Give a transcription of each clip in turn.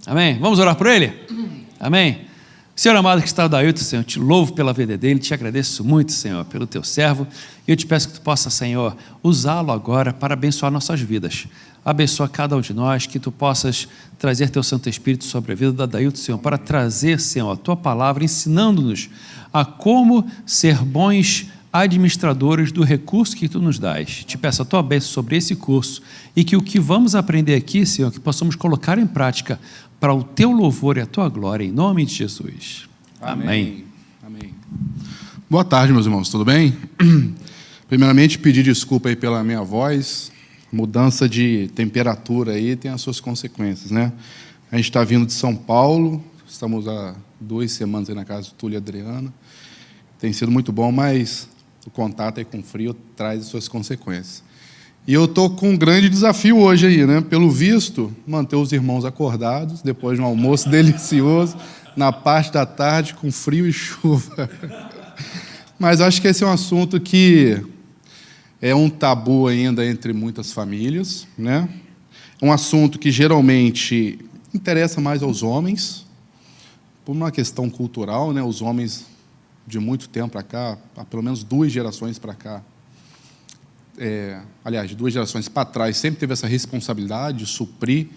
Amém? Vamos orar por ele? Amém? Senhor amado que está o Dailton, Senhor, te louvo pela vida dele, te agradeço muito, Senhor, pelo teu servo, e eu te peço que tu possa, Senhor, usá-lo agora para abençoar nossas vidas. Abençoa cada um de nós, que tu possas trazer teu Santo Espírito sobre a vida da Dailton, Senhor, para trazer, Senhor, a tua palavra, ensinando-nos a como ser bons administradores do recurso que tu nos dás. Te peço a tua bênção sobre esse curso e que o que vamos aprender aqui, Senhor, que possamos colocar em prática para o teu louvor e a tua glória, em nome de Jesus. Amém. Amém. Boa tarde, meus irmãos, tudo bem? Primeiramente, pedir desculpa aí pela minha voz, mudança de temperatura aí tem as suas consequências, né? A gente está vindo de São Paulo, estamos há 2 semanas aí na casa do Túlio e Adriana, tem sido muito bom, mas o contato aí com o frio traz as suas consequências. E eu estou com um grande desafio hoje aí, né? Pelo visto, manter os irmãos acordados, depois de um almoço delicioso, na parte da tarde, com frio e chuva. Mas acho que esse é um assunto que é um tabu ainda entre muitas famílias, né? É um assunto que geralmente interessa mais aos homens, por uma questão cultural, né? Os homens, de muito tempo para cá, há pelo menos 2 gerações para cá, aliás, de 2 gerações para trás, sempre teve essa responsabilidade de suprir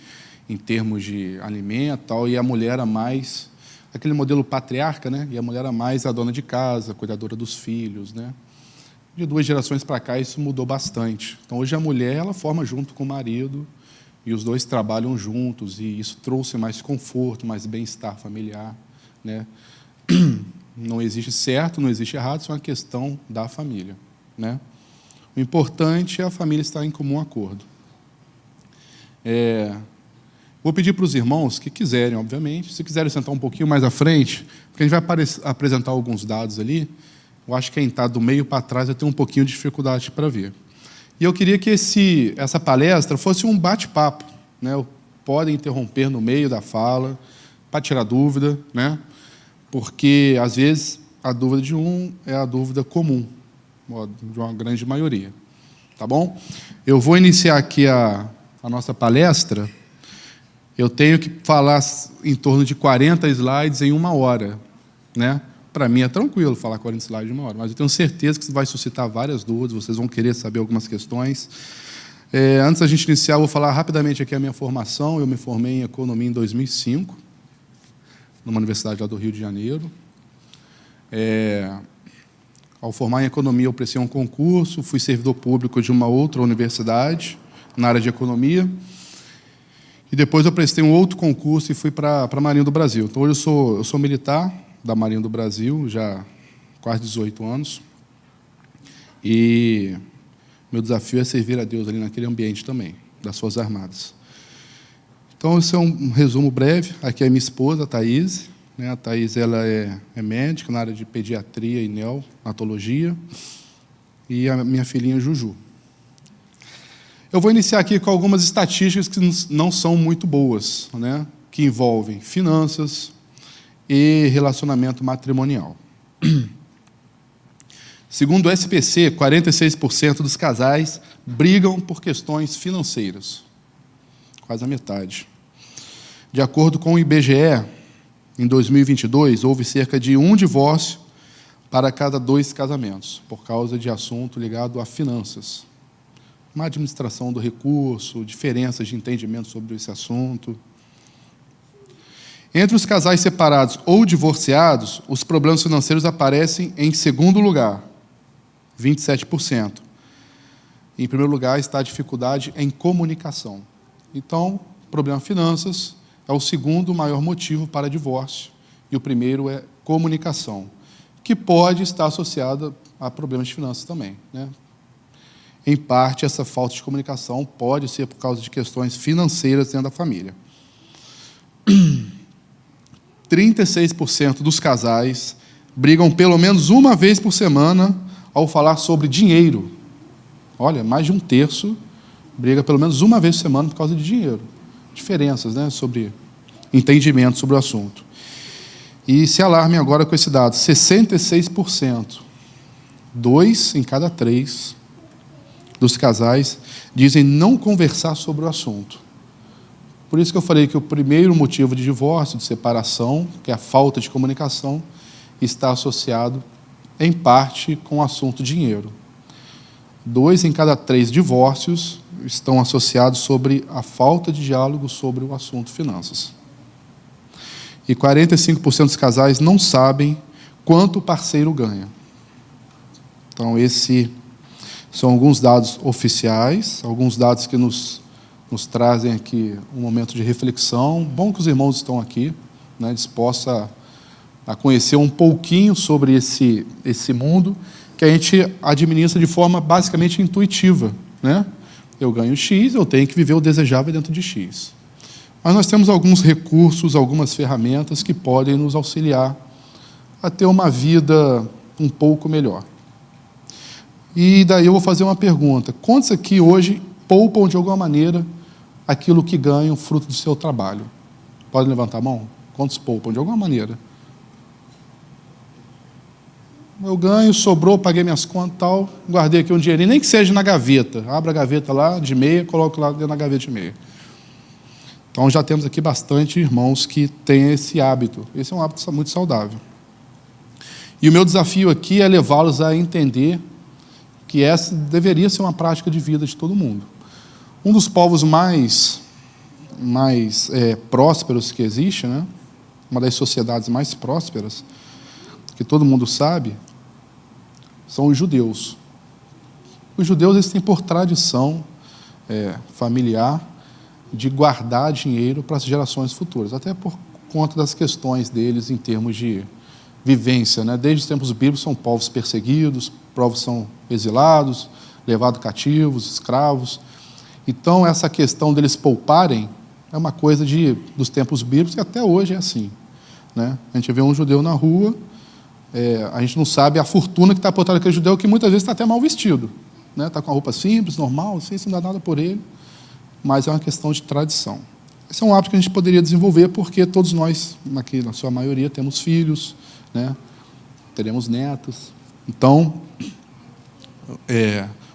em termos de alimento e tal, e a mulher era mais aquele modelo patriarca, né? E a mulher era mais a dona de casa, cuidadora dos filhos, né? De 2 gerações para cá isso mudou bastante. Então hoje a mulher ela forma junto com o marido e os dois trabalham juntos e isso trouxe mais conforto, mais bem-estar familiar, né? Não existe certo, não existe errado, isso é uma questão da família, né? O importante é a família estar em comum acordo. Vou pedir para os irmãos que quiserem, obviamente, se quiserem sentar um pouquinho mais à frente, porque a gente vai apresentar alguns dados ali, eu acho que quem está do meio para trás vai ter um pouquinho de dificuldade para ver. E eu queria que essa palestra fosse um bate-papo, né? Podem interromper no meio da fala, para tirar dúvida, né? Porque, às vezes, a dúvida de um é a dúvida comum, de uma grande maioria. Tá bom? Eu vou iniciar aqui a nossa palestra. Eu tenho que falar em torno de 40 slides em 1 hora, né? Para mim é tranquilo falar 40 slides em 1 hora, mas eu tenho certeza que isso vai suscitar várias dúvidas, vocês vão querer saber algumas questões. Antes da gente iniciar, eu vou falar rapidamente aqui a minha formação. Eu me formei em Economia em 2005, numa universidade lá do Rio de Janeiro. Ao formar em Economia, eu prestei um concurso, fui servidor público de uma outra universidade, na área de Economia, e depois eu prestei um outro concurso e fui para a Marinha do Brasil. Então, hoje eu sou militar da Marinha do Brasil, já há quase 18 anos, e meu desafio é servir a Deus ali naquele ambiente também, das Forças Armadas. Então, esse é um resumo breve. Aqui é minha esposa, a Thaís. A Thaís ela é médica na área de pediatria e neonatologia, e a minha filhinha Juju. Eu vou iniciar aqui com algumas estatísticas que não são muito boas, né? Que envolvem finanças e relacionamento matrimonial. Segundo o SPC, 46% dos casais brigam por questões financeiras, quase a metade. De acordo com o IBGE, em 2022, houve cerca de 1 divórcio para cada 2 casamentos, por causa de assunto ligado a finanças. Uma administração do recurso, diferenças de entendimento sobre esse assunto. Entre os casais separados ou divorciados, os problemas financeiros aparecem em segundo lugar, 27%. Em primeiro lugar está a dificuldade em comunicação. Então, problema finanças é o segundo maior motivo para divórcio, e o primeiro é comunicação, que pode estar associada a problemas de finanças também, né? Em parte, essa falta de comunicação pode ser por causa de questões financeiras dentro da família. 36% dos casais brigam pelo menos 1 vez por semana ao falar sobre dinheiro. Olha, mais de 1/3 briga pelo menos 1 vez por semana por causa de dinheiro. Diferenças, né, sobre entendimento sobre o assunto. E se alarmem agora com esse dado, 66%, 2 em cada 3 dos casais dizem não conversar sobre o assunto, Por isso que eu falei que o primeiro motivo de divórcio, de separação, que é a falta de comunicação, está associado, em parte, com o assunto dinheiro. 2 em cada 3 divórcios estão associados sobre a falta de diálogo sobre o assunto finanças. E 45% dos casais não sabem quanto o parceiro ganha. Então, esses são alguns dados oficiais, alguns dados que nos trazem aqui um momento de reflexão. Bom que os irmãos estão aqui, né, dispostos a conhecer um pouquinho sobre esse mundo que a gente administra de forma basicamente intuitiva, né? Eu ganho X, eu tenho que viver o desejável dentro de X. Mas nós temos alguns recursos, algumas ferramentas que podem nos auxiliar a ter uma vida um pouco melhor. E daí eu vou fazer uma pergunta. Quantos aqui hoje poupam de alguma maneira aquilo que ganham fruto do seu trabalho? Podem levantar a mão? Quantos poupam de alguma maneira? Eu ganho, sobrou, paguei minhas contas e tal, guardei aqui um dinheirinho, nem que seja na gaveta. Abra a gaveta lá de meia, coloco lá dentro da gaveta de meia. Então já temos aqui bastante irmãos que têm esse hábito. Esse é um hábito muito saudável. E o meu desafio aqui é levá-los a entender que essa deveria ser uma prática de vida de todo mundo. Um dos povos mais prósperos que existe, né? Uma das sociedades mais prósperas, que todo mundo sabe, são os judeus. Os judeus eles têm por tradição familiar de guardar dinheiro para as gerações futuras, até por conta das questões deles em termos de vivência, né? Desde os tempos bíblicos são povos perseguidos, povos são exilados, levados cativos, escravos. Então, essa questão deles pouparem é uma coisa dos tempos bíblicos, que até hoje é assim, né? A gente vê um judeu na rua, a gente não sabe a fortuna que está por trás daquele judeu, que muitas vezes está até mal vestido, né? Está com a roupa simples, normal, assim, não dá nada por ele, mas é uma questão de tradição. Esse é um hábito que a gente poderia desenvolver, porque todos nós, aqui na sua maioria, temos filhos, né? Teremos netos. Então,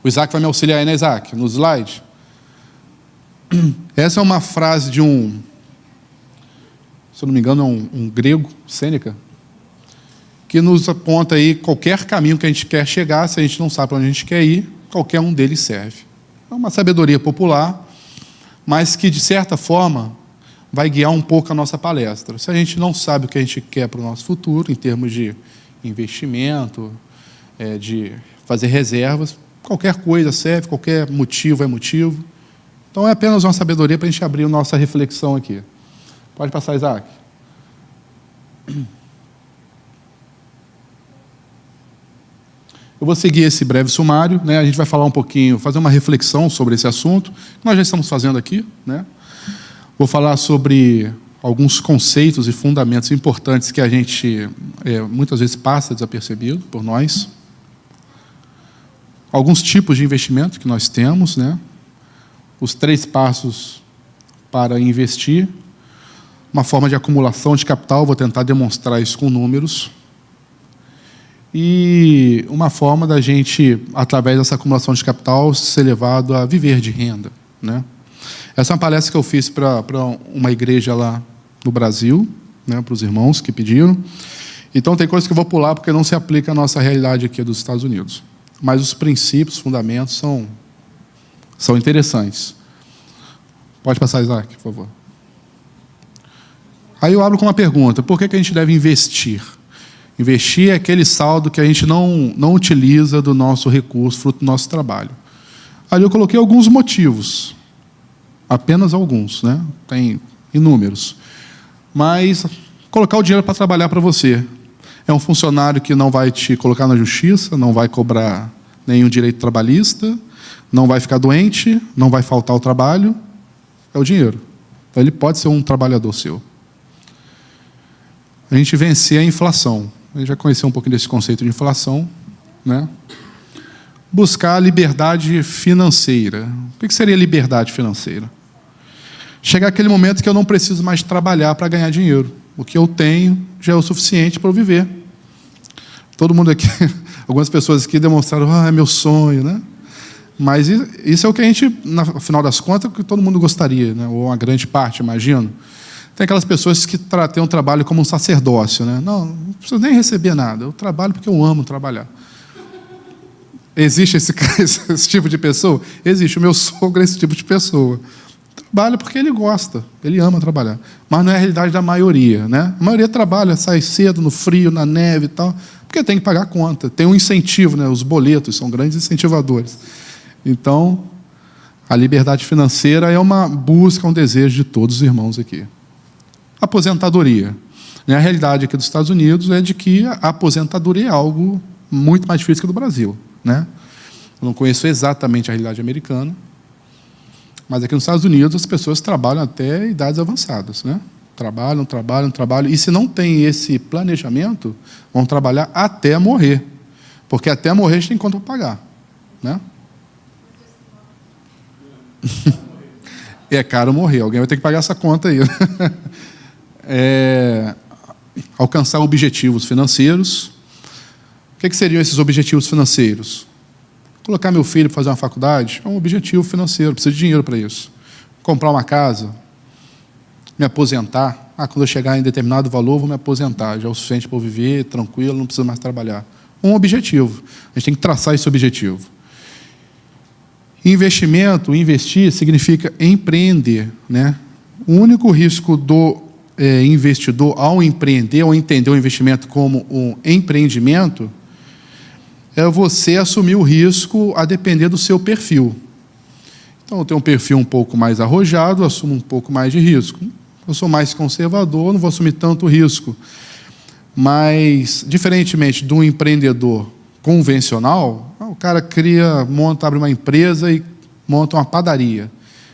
o Isaac vai me auxiliar aí, né, Isaac? No slide. Essa é uma frase de se eu não me engano, um grego, Sêneca, que nos aponta aí qualquer caminho que a gente quer chegar, se a gente não sabe para onde a gente quer ir, qualquer um deles serve. É uma sabedoria popular, mas que, de certa forma, vai guiar um pouco a nossa palestra. Se a gente não sabe o que a gente quer para o nosso futuro, em termos de investimento, de fazer reservas, qualquer coisa serve, qualquer motivo é motivo. Então, é apenas uma sabedoria para a gente abrir a nossa reflexão aqui. Pode passar, Isaac. Eu vou seguir esse breve sumário, né? A gente vai falar um pouquinho, fazer uma reflexão sobre esse assunto, que nós já estamos fazendo aqui, né? Vou falar sobre alguns conceitos e fundamentos importantes que a gente muitas vezes passa desapercebido por nós. Alguns tipos de investimento que nós temos, né? Os 3 passos para investir, uma forma de acumulação de capital, vou tentar demonstrar isso com números, e uma forma da gente, através dessa acumulação de capital, ser levado a viver de renda, né? Essa é uma palestra que eu fiz para uma igreja lá no Brasil, né, para os irmãos que pediram. Então, tem coisas que eu vou pular porque não se aplica à nossa realidade aqui dos Estados Unidos. Mas os princípios, fundamentos são interessantes. Pode passar, Isaac, por favor. Aí eu abro com uma pergunta. Por que a gente deve investir? Investir é aquele saldo que a gente não utiliza do nosso recurso, fruto do nosso trabalho. Ali eu coloquei alguns motivos. Apenas alguns, né? Tem inúmeros. Mas colocar o dinheiro para trabalhar para você. É um funcionário que não vai te colocar na justiça, não vai cobrar nenhum direito trabalhista, não vai ficar doente, não vai faltar ao trabalho. É o dinheiro. Então, ele pode ser um trabalhador seu. A gente vencer a inflação. A gente já conheceu um pouquinho desse conceito de inflação, né? Buscar a liberdade financeira. O que seria liberdade financeira? Chegar aquele momento que eu não preciso mais trabalhar para ganhar dinheiro. O que eu tenho já é o suficiente para eu viver. Todo mundo aqui, algumas pessoas aqui demonstraram, é meu sonho, né? Mas isso é o que a gente, no final das contas, que todo mundo gostaria, né? Ou uma grande parte, imagino. Tem aquelas pessoas que têm um trabalho como um sacerdócio, né? Não preciso nem receber nada, eu trabalho porque eu amo trabalhar. Existe esse tipo de pessoa? Existe. O meu sogro é esse tipo de pessoa. Trabalha porque ele gosta, ele ama trabalhar. Mas não é a realidade da maioria, né? A maioria trabalha, sai cedo, no frio, na neve e tal, porque tem que pagar a conta. Tem um incentivo, né? Os boletos são grandes incentivadores. Então, a liberdade financeira é uma busca, um desejo de todos os irmãos aqui. Aposentadoria. A realidade aqui dos Estados Unidos é de que a aposentadoria é algo muito mais difícil que do Brasil, né? Eu não conheço exatamente a realidade americana, mas aqui nos Estados Unidos as pessoas trabalham até idades avançadas, né? Trabalham. E se não tem esse planejamento, vão trabalhar até morrer. Porque até morrer a gente tem conta para pagar, né? É caro morrer. Alguém vai ter que pagar essa conta aí. Alcançar objetivos financeiros. O que seriam esses objetivos financeiros? Colocar meu filho para fazer uma faculdade é um objetivo financeiro, preciso de dinheiro para isso. Comprar uma casa, me aposentar. Quando eu chegar em determinado valor, vou me aposentar. Já é o suficiente para eu viver tranquilo, não preciso mais trabalhar. Um objetivo. A gente tem que traçar esse objetivo. Investimento, investir, significa empreender, né? O único risco do investidor ao empreender, ou entender o investimento como um empreendimento, é você assumir o risco a depender do seu perfil. Então, eu tenho um perfil um pouco mais arrojado, assumo um pouco mais de risco. Eu sou mais conservador, não vou assumir tanto risco. Mas, diferentemente de um empreendedor convencional, o cara abre uma empresa e monta uma padaria.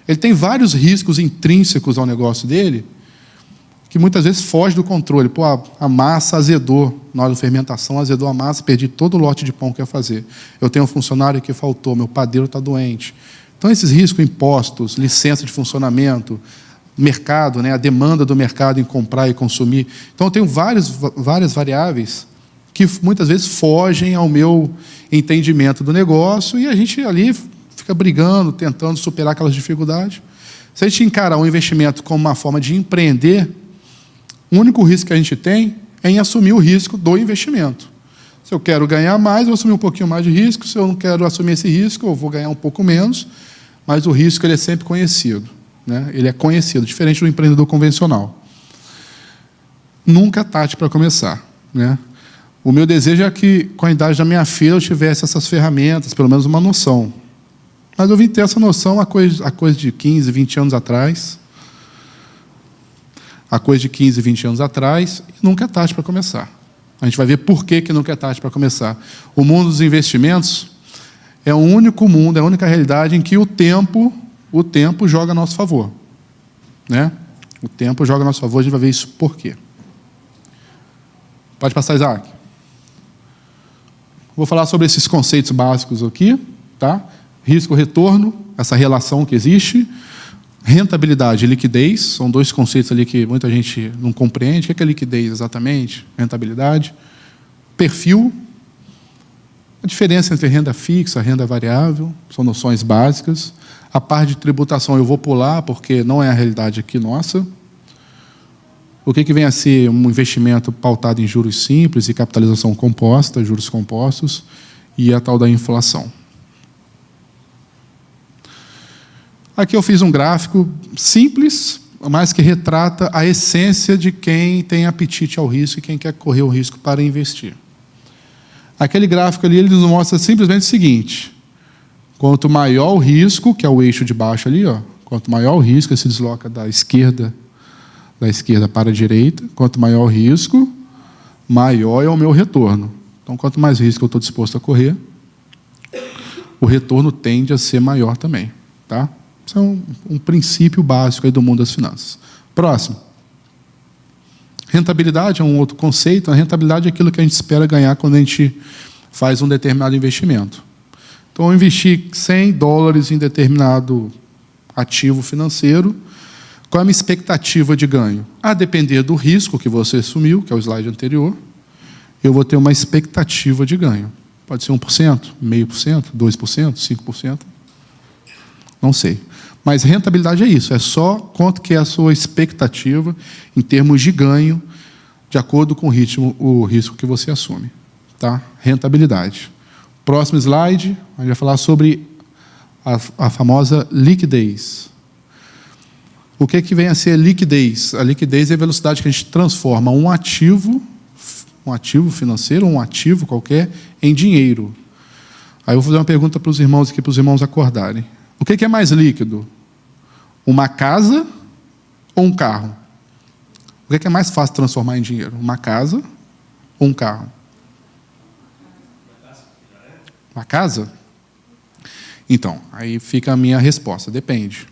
Ele tem vários riscos intrínsecos ao negócio dele, que muitas vezes foge do controle. A massa azedou, na hora da fermentação, azedou a massa, perdi todo o lote de pão que ia fazer. Eu tenho um funcionário que faltou, meu padeiro está doente. Então, esses riscos, impostos, licença de funcionamento, mercado, né, a demanda do mercado em comprar e consumir. Então, eu tenho várias variáveis que muitas vezes fogem ao meu entendimento do negócio e a gente ali fica brigando, tentando superar aquelas dificuldades. Se a gente encarar o investimento como uma forma de empreender, o único risco que a gente tem é em assumir o risco do investimento. Se eu quero ganhar mais, eu vou assumir um pouquinho mais de risco. Se eu não quero assumir esse risco, eu vou ganhar um pouco menos, mas o risco ele é sempre conhecido, né? Ele é conhecido, diferente do empreendedor convencional. Nunca é tarde para começar, né? O meu desejo é que, com a idade da minha filha, eu tivesse essas ferramentas, pelo menos uma noção. Mas eu vim ter essa noção há coisa de 15, 20 anos atrás. Há coisa de 15, 20 anos atrás, e nunca é tarde para começar. A gente vai ver por que nunca é tarde para começar. O mundo dos investimentos é o único mundo, é a única realidade em que o tempo joga a nosso favor, né? O tempo joga a nosso favor, a gente vai ver isso por quê. Pode passar, Isaac. Vou falar sobre esses conceitos básicos aqui, tá? Risco-retorno, essa relação que existe. Rentabilidade e liquidez, são dois conceitos ali que muita gente não compreende. O que é liquidez exatamente? Rentabilidade. Perfil. A diferença entre renda fixa e renda variável, são noções básicas. A parte de tributação eu vou pular, porque não é a realidade aqui nossa. O que vem a ser um investimento pautado em juros simples e capitalização composta, juros compostos, e a tal da inflação. Aqui eu fiz um gráfico simples, mas que retrata a essência de quem tem apetite ao risco e quem quer correr o risco para investir. Aquele gráfico ali, ele nos mostra simplesmente o seguinte: quanto maior o risco, que é o eixo de baixo ali, quanto maior o risco, ele se desloca da esquerda para a direita, quanto maior o risco, maior é o meu retorno. Então, quanto mais risco eu estou disposto a correr, o retorno tende a ser maior também, tá? Isso é um princípio básico aí do mundo das finanças. Próximo. Rentabilidade é um outro conceito. A rentabilidade é aquilo que a gente espera ganhar quando a gente faz um determinado investimento. Então, eu investi $100 em determinado ativo financeiro. Qual é a minha expectativa de ganho? A depender do risco que você assumiu, que é o slide anterior, eu vou ter uma expectativa de ganho. Pode ser 1%, 0,5%, 2%, 5%. Não sei. Mas rentabilidade é isso, é só quanto que é a sua expectativa em termos de ganho, de acordo com o risco que você assume. Tá? Rentabilidade. Próximo slide, a gente vai falar sobre a famosa liquidez. O que vem a ser liquidez? A liquidez é a velocidade que a gente transforma um ativo financeiro, um ativo qualquer, em dinheiro. Aí eu vou fazer uma pergunta para os irmãos aqui, para os irmãos acordarem. O que é mais líquido? Uma casa ou um carro? O que é mais fácil transformar em dinheiro? Uma casa ou um carro? Uma casa? Então, aí fica a minha resposta, depende.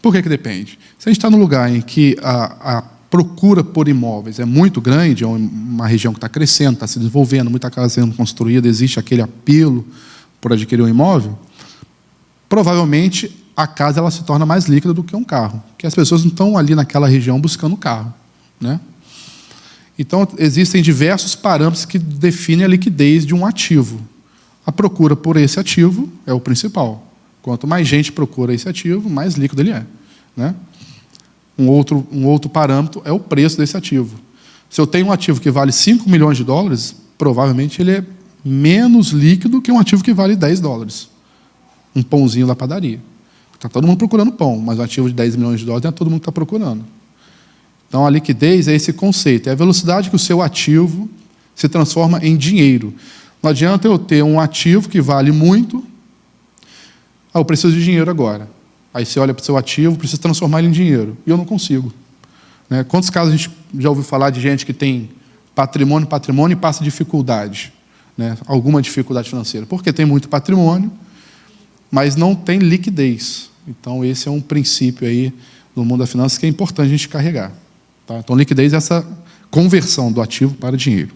Por que depende? Se a gente está num lugar em que a procura por imóveis é muito grande, é uma região que está crescendo, está se desenvolvendo, muita casa sendo construída, existe aquele apelo por adquirir um imóvel, provavelmente a casa ela se torna mais líquida do que um carro, porque as pessoas não estão ali naquela região buscando carro, né? Então, existem diversos parâmetros que definem a liquidez de um ativo. A procura por esse ativo é o principal. Quanto mais gente procura esse ativo, mais líquido ele é, né? Um outro parâmetro é o preço desse ativo. Se eu tenho um ativo que vale 5 milhões de dólares, provavelmente ele é menos líquido que um ativo que vale 10 dólares. Um pãozinho da padaria. Está todo mundo procurando pão, mas um ativo de 10 milhões de dólares não é todo mundo que está procurando. Então, a liquidez é esse conceito, é a velocidade que o seu ativo se transforma em dinheiro. Não adianta eu ter um ativo que vale muito, eu preciso de dinheiro agora. Aí você olha para o seu ativo, precisa transformar ele em dinheiro. E eu não consigo. Né? Quantos casos a gente já ouviu falar de gente que tem patrimônio e passa dificuldade? Né? Alguma dificuldade financeira. Porque tem muito patrimônio, mas não tem liquidez. Então, esse é um princípio aí no mundo da finança que é importante a gente carregar. Tá? Então, liquidez é essa conversão do ativo para dinheiro.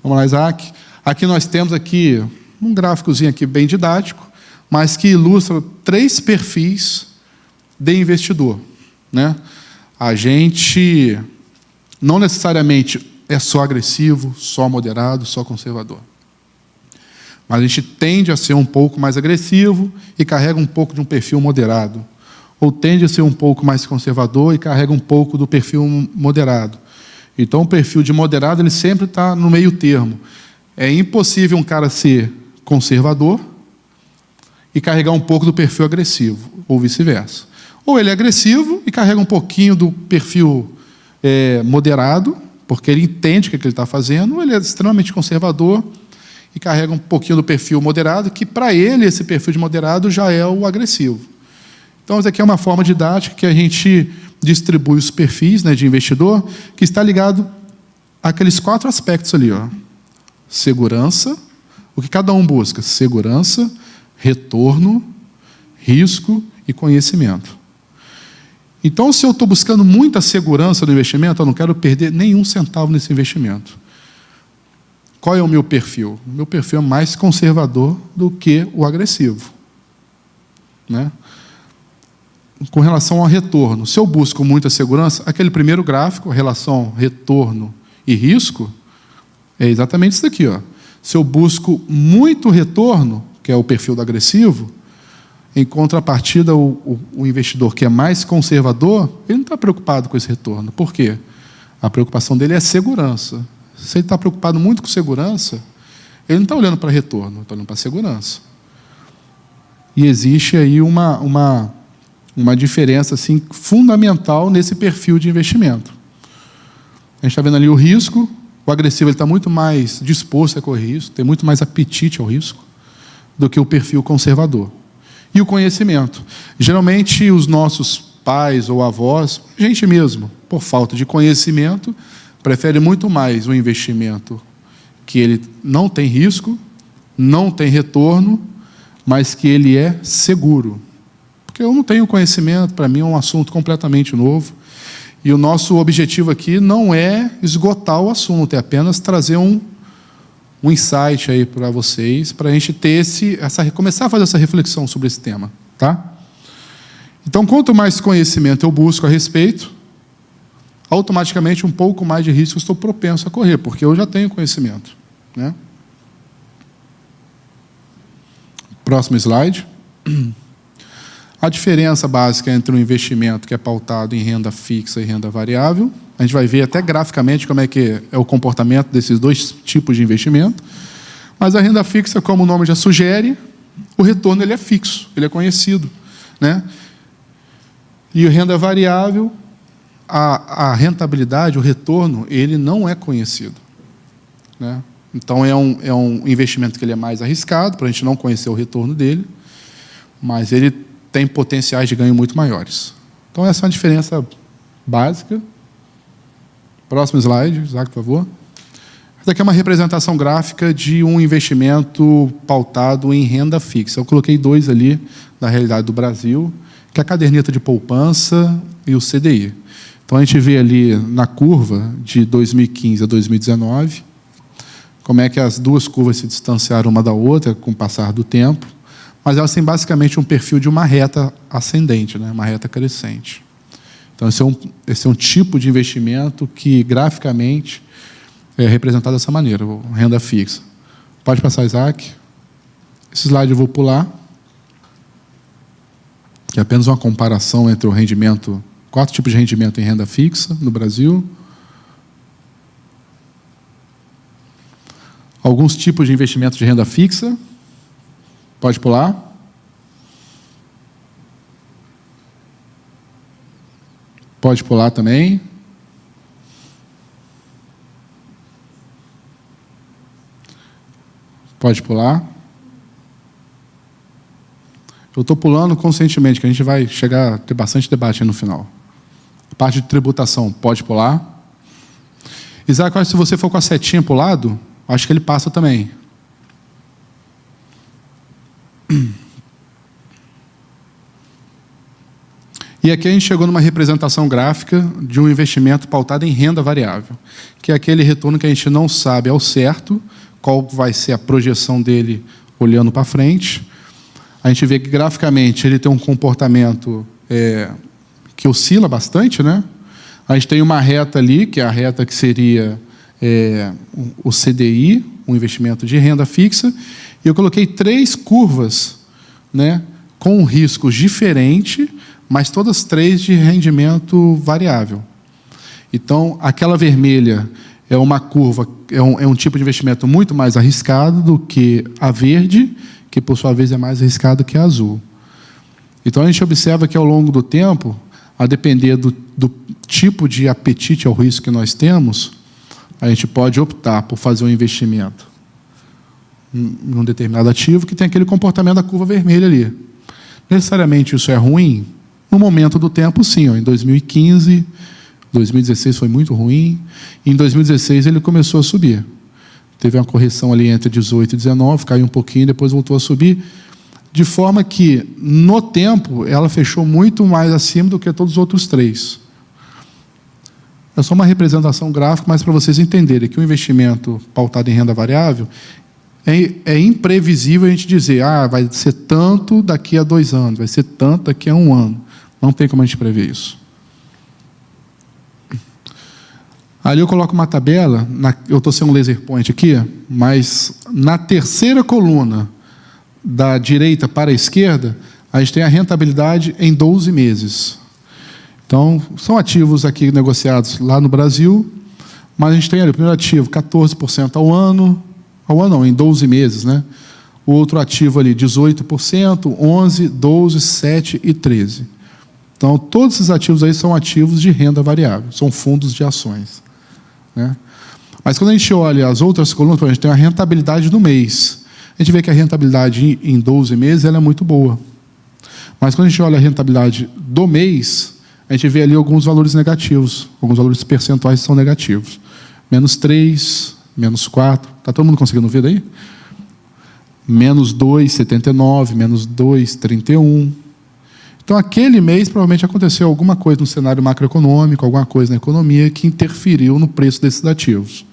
Vamos lá, Isaac. Aqui nós temos aqui um gráficozinho aqui bem didático, mas que ilustra 3 perfis de investidor. Né? A gente não necessariamente é só agressivo, só moderado, só conservador. Mas a gente tende a ser um pouco mais agressivo e carrega um pouco de um perfil moderado. Ou tende a ser um pouco mais conservador e carrega um pouco do perfil moderado. Então, o perfil de moderado ele sempre está no meio termo. É impossível um cara ser conservador e carregar um pouco do perfil agressivo, ou vice-versa. Ou ele é agressivo e carrega um pouquinho do perfil moderado, porque ele entende o que ele está fazendo, ou ele é extremamente conservador e carrega um pouquinho do perfil moderado, que para ele esse perfil de moderado já é o agressivo. Então, isso aqui é uma forma didática que a gente distribui os perfis, né, de investidor, que está ligado àqueles 4 aspectos ali. Ó. Segurança, o que cada um busca? Segurança, retorno, risco e conhecimento. Então, se eu estou buscando muita segurança no investimento, eu não quero perder nenhum centavo nesse investimento. Qual é o meu perfil? O meu perfil é mais conservador do que o agressivo. Né? Com relação ao retorno, se eu busco muita segurança, aquele primeiro gráfico, relação retorno e risco, é exatamente isso daqui. Ó. Se eu busco muito retorno, que é o perfil do agressivo, em contrapartida, o investidor que é mais conservador, ele não está preocupado com esse retorno. Por quê? A preocupação dele é segurança. Se ele está preocupado muito com segurança, ele não está olhando para retorno, está olhando para segurança. E existe aí uma diferença assim, fundamental nesse perfil de investimento. A gente está vendo ali o risco, o agressivo está muito mais disposto a correr risco, tem muito mais apetite ao risco, do que o perfil conservador. E o conhecimento. Geralmente, os nossos pais ou avós, a gente mesmo, por falta de conhecimento, prefere muito mais um investimento que ele não tem risco, não tem retorno, mas que ele é seguro. Porque eu não tenho conhecimento, para mim é um assunto completamente novo. E o nosso objetivo aqui não é esgotar o assunto, é apenas trazer um insight aí para vocês, para a gente ter começar a fazer essa reflexão sobre esse tema. Tá? Então, quanto mais conhecimento eu busco a respeito, automaticamente um pouco mais de risco eu estou propenso a correr, porque eu já tenho conhecimento. Né? Próximo slide. A diferença básica entre um investimento que é pautado em renda fixa e renda variável, a gente vai ver até graficamente como é que é o comportamento desses dois tipos de investimento. Mas a renda fixa, como o nome já sugere, o retorno ele é fixo, ele é conhecido, né? E a renda variável, a rentabilidade, o retorno, ele não é conhecido, né? Então, é um investimento que ele é mais arriscado, para a gente não conhecer o retorno dele, mas ele tem potenciais de ganho muito maiores. Então, essa é uma diferença básica. Próximo slide, Isaac, por favor. Essa aqui é uma representação gráfica de um investimento pautado em renda fixa. Eu coloquei dois ali, da realidade do Brasil, que é a caderneta de poupança e o CDI. Então, a gente vê ali na curva de 2015 a 2019, como é que as duas curvas se distanciaram uma da outra com o passar do tempo, mas elas têm basicamente um perfil de uma reta ascendente, né? Uma reta crescente. Então, esse é um tipo de investimento que, graficamente, é representado dessa maneira, renda fixa. Pode passar, Isaac. Esse slide eu vou pular, que é apenas uma comparação entre o rendimento, 4 tipos de rendimento em renda fixa no Brasil. Alguns tipos de investimento de renda fixa. Pode pular. Pode pular também. Pode pular. Eu estou pulando conscientemente, que a gente vai chegar a ter bastante debate aí no final. A parte de tributação, pode pular. Isaac, se você for com a setinha para o lado, acho que ele passa também. E aqui a gente chegou numa representação gráfica de um investimento pautado em renda variável, que é aquele retorno que a gente não sabe ao certo qual vai ser a projeção dele olhando para frente. A gente vê que, graficamente, ele tem um comportamento que oscila bastante, né? A gente tem uma reta ali, que é a reta que seria o CDI, um investimento de renda fixa, e eu coloquei 3 curvas, né, com riscos diferentes, mas todas 3 de rendimento variável. Então, aquela vermelha é uma curva, é um tipo de investimento muito mais arriscado do que a verde, que, por sua vez, é mais arriscado que a azul. Então, a gente observa que, ao longo do tempo, a depender do tipo de apetite ao risco que nós temos, a gente pode optar por fazer um investimento em um determinado ativo que tem aquele comportamento da curva vermelha ali. Necessariamente isso é ruim? No momento do tempo, sim. Em 2015, 2016 foi muito ruim. Em 2016 ele começou a subir. Teve uma correção ali entre 18 e 19, caiu um pouquinho, depois voltou a subir, de forma que, no tempo, ela fechou muito mais acima do que todos os outros 3. É só uma representação gráfica, mas para vocês entenderem que o investimento pautado em renda variável é imprevisível a gente dizer, vai ser tanto daqui a 2 anos, vai ser tanto daqui a 1 ano. Não tem como a gente prever isso. Ali eu coloco uma tabela, eu estou sem um laser point aqui, mas na terceira coluna da direita para a esquerda, a gente tem a rentabilidade em 12 meses. Então, são ativos aqui negociados lá no Brasil, mas a gente tem ali o primeiro ativo 14% ao ano não, em 12 meses, né? O outro ativo ali 18%, 11%, 12%, 7% e 13%. Então, todos esses ativos aí são ativos de renda variável, são fundos de ações, né? Mas quando a gente olha as outras colunas, a gente tem a rentabilidade do mês. A gente vê que a rentabilidade em 12 meses ela é muito boa. Mas quando a gente olha a rentabilidade do mês, a gente vê ali alguns valores negativos, alguns valores percentuais que são negativos. -3, -4. Está todo mundo conseguindo ver daí? -2,79, -2,31. Então, aquele mês, provavelmente aconteceu alguma coisa no cenário macroeconômico, alguma coisa na economia que interferiu no preço desses ativos.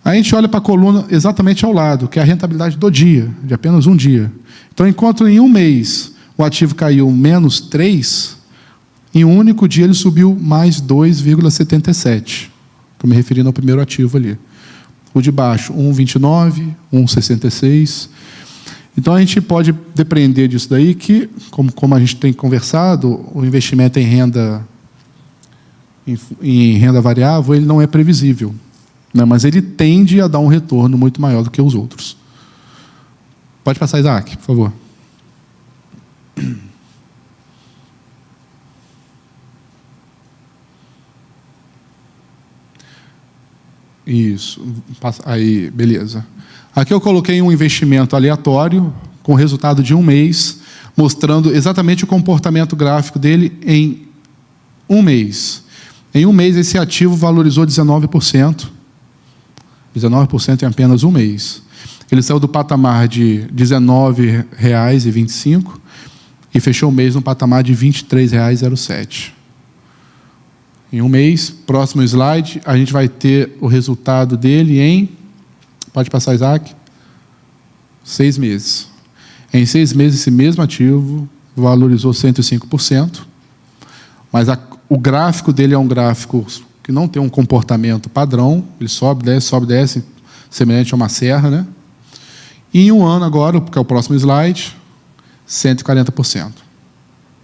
Aí a gente olha para a coluna exatamente ao lado, que é a rentabilidade do dia, de apenas um dia. Então, enquanto em um mês o ativo caiu -3, em um único dia ele subiu mais 2,77. Estou me referindo ao primeiro ativo ali. O de baixo, 1,29, 1,66. Então, a gente pode depender disso daí, que, como a gente tem conversado, o investimento em renda variável, ele não é previsível, né? Mas ele tende a dar um retorno muito maior do que os outros. Pode passar, Isaac, por favor. Isso. Aí, beleza. Aqui eu coloquei um investimento aleatório, com resultado de 1 mês, mostrando exatamente o comportamento gráfico dele em 1 mês. Em 1 mês, esse ativo valorizou 19%. 19% em apenas 1 mês. Ele saiu do patamar de R$ 19,25 e fechou o mês no patamar de R$ 23,07. Em 1 mês, próximo slide, a gente vai ter o resultado dele em... Pode passar, Isaac? 6 meses. Em 6 meses, esse mesmo ativo valorizou 105%, mas o gráfico dele é um gráfico que não tem um comportamento padrão, ele sobe, desce, semelhante a uma serra, né? E em 1 ano agora, porque é o próximo slide, 140%.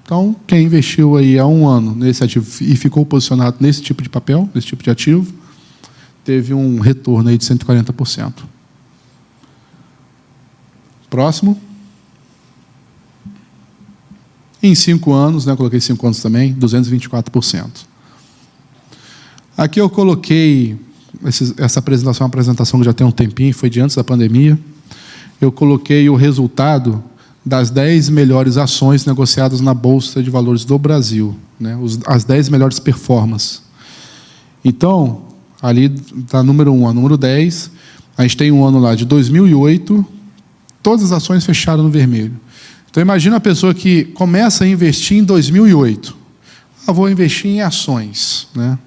Então, quem investiu aí há 1 ano nesse ativo e ficou posicionado nesse tipo de papel, nesse tipo de ativo, teve um retorno aí de 140%. Próximo. Em 5 anos, né, eu coloquei 5 anos também, 224%. Aqui eu coloquei, essa apresentação é uma apresentação que já tem um tempinho, foi de antes da pandemia. Eu coloquei o resultado das 10 melhores ações negociadas na Bolsa de Valores do Brasil, né, as 10 melhores performances. Então, ali está número 1 a número 10, a gente tem um ano lá de 2008, todas as ações fecharam no vermelho. Então, imagina a pessoa que começa a investir em 2008. Vou investir em ações, né?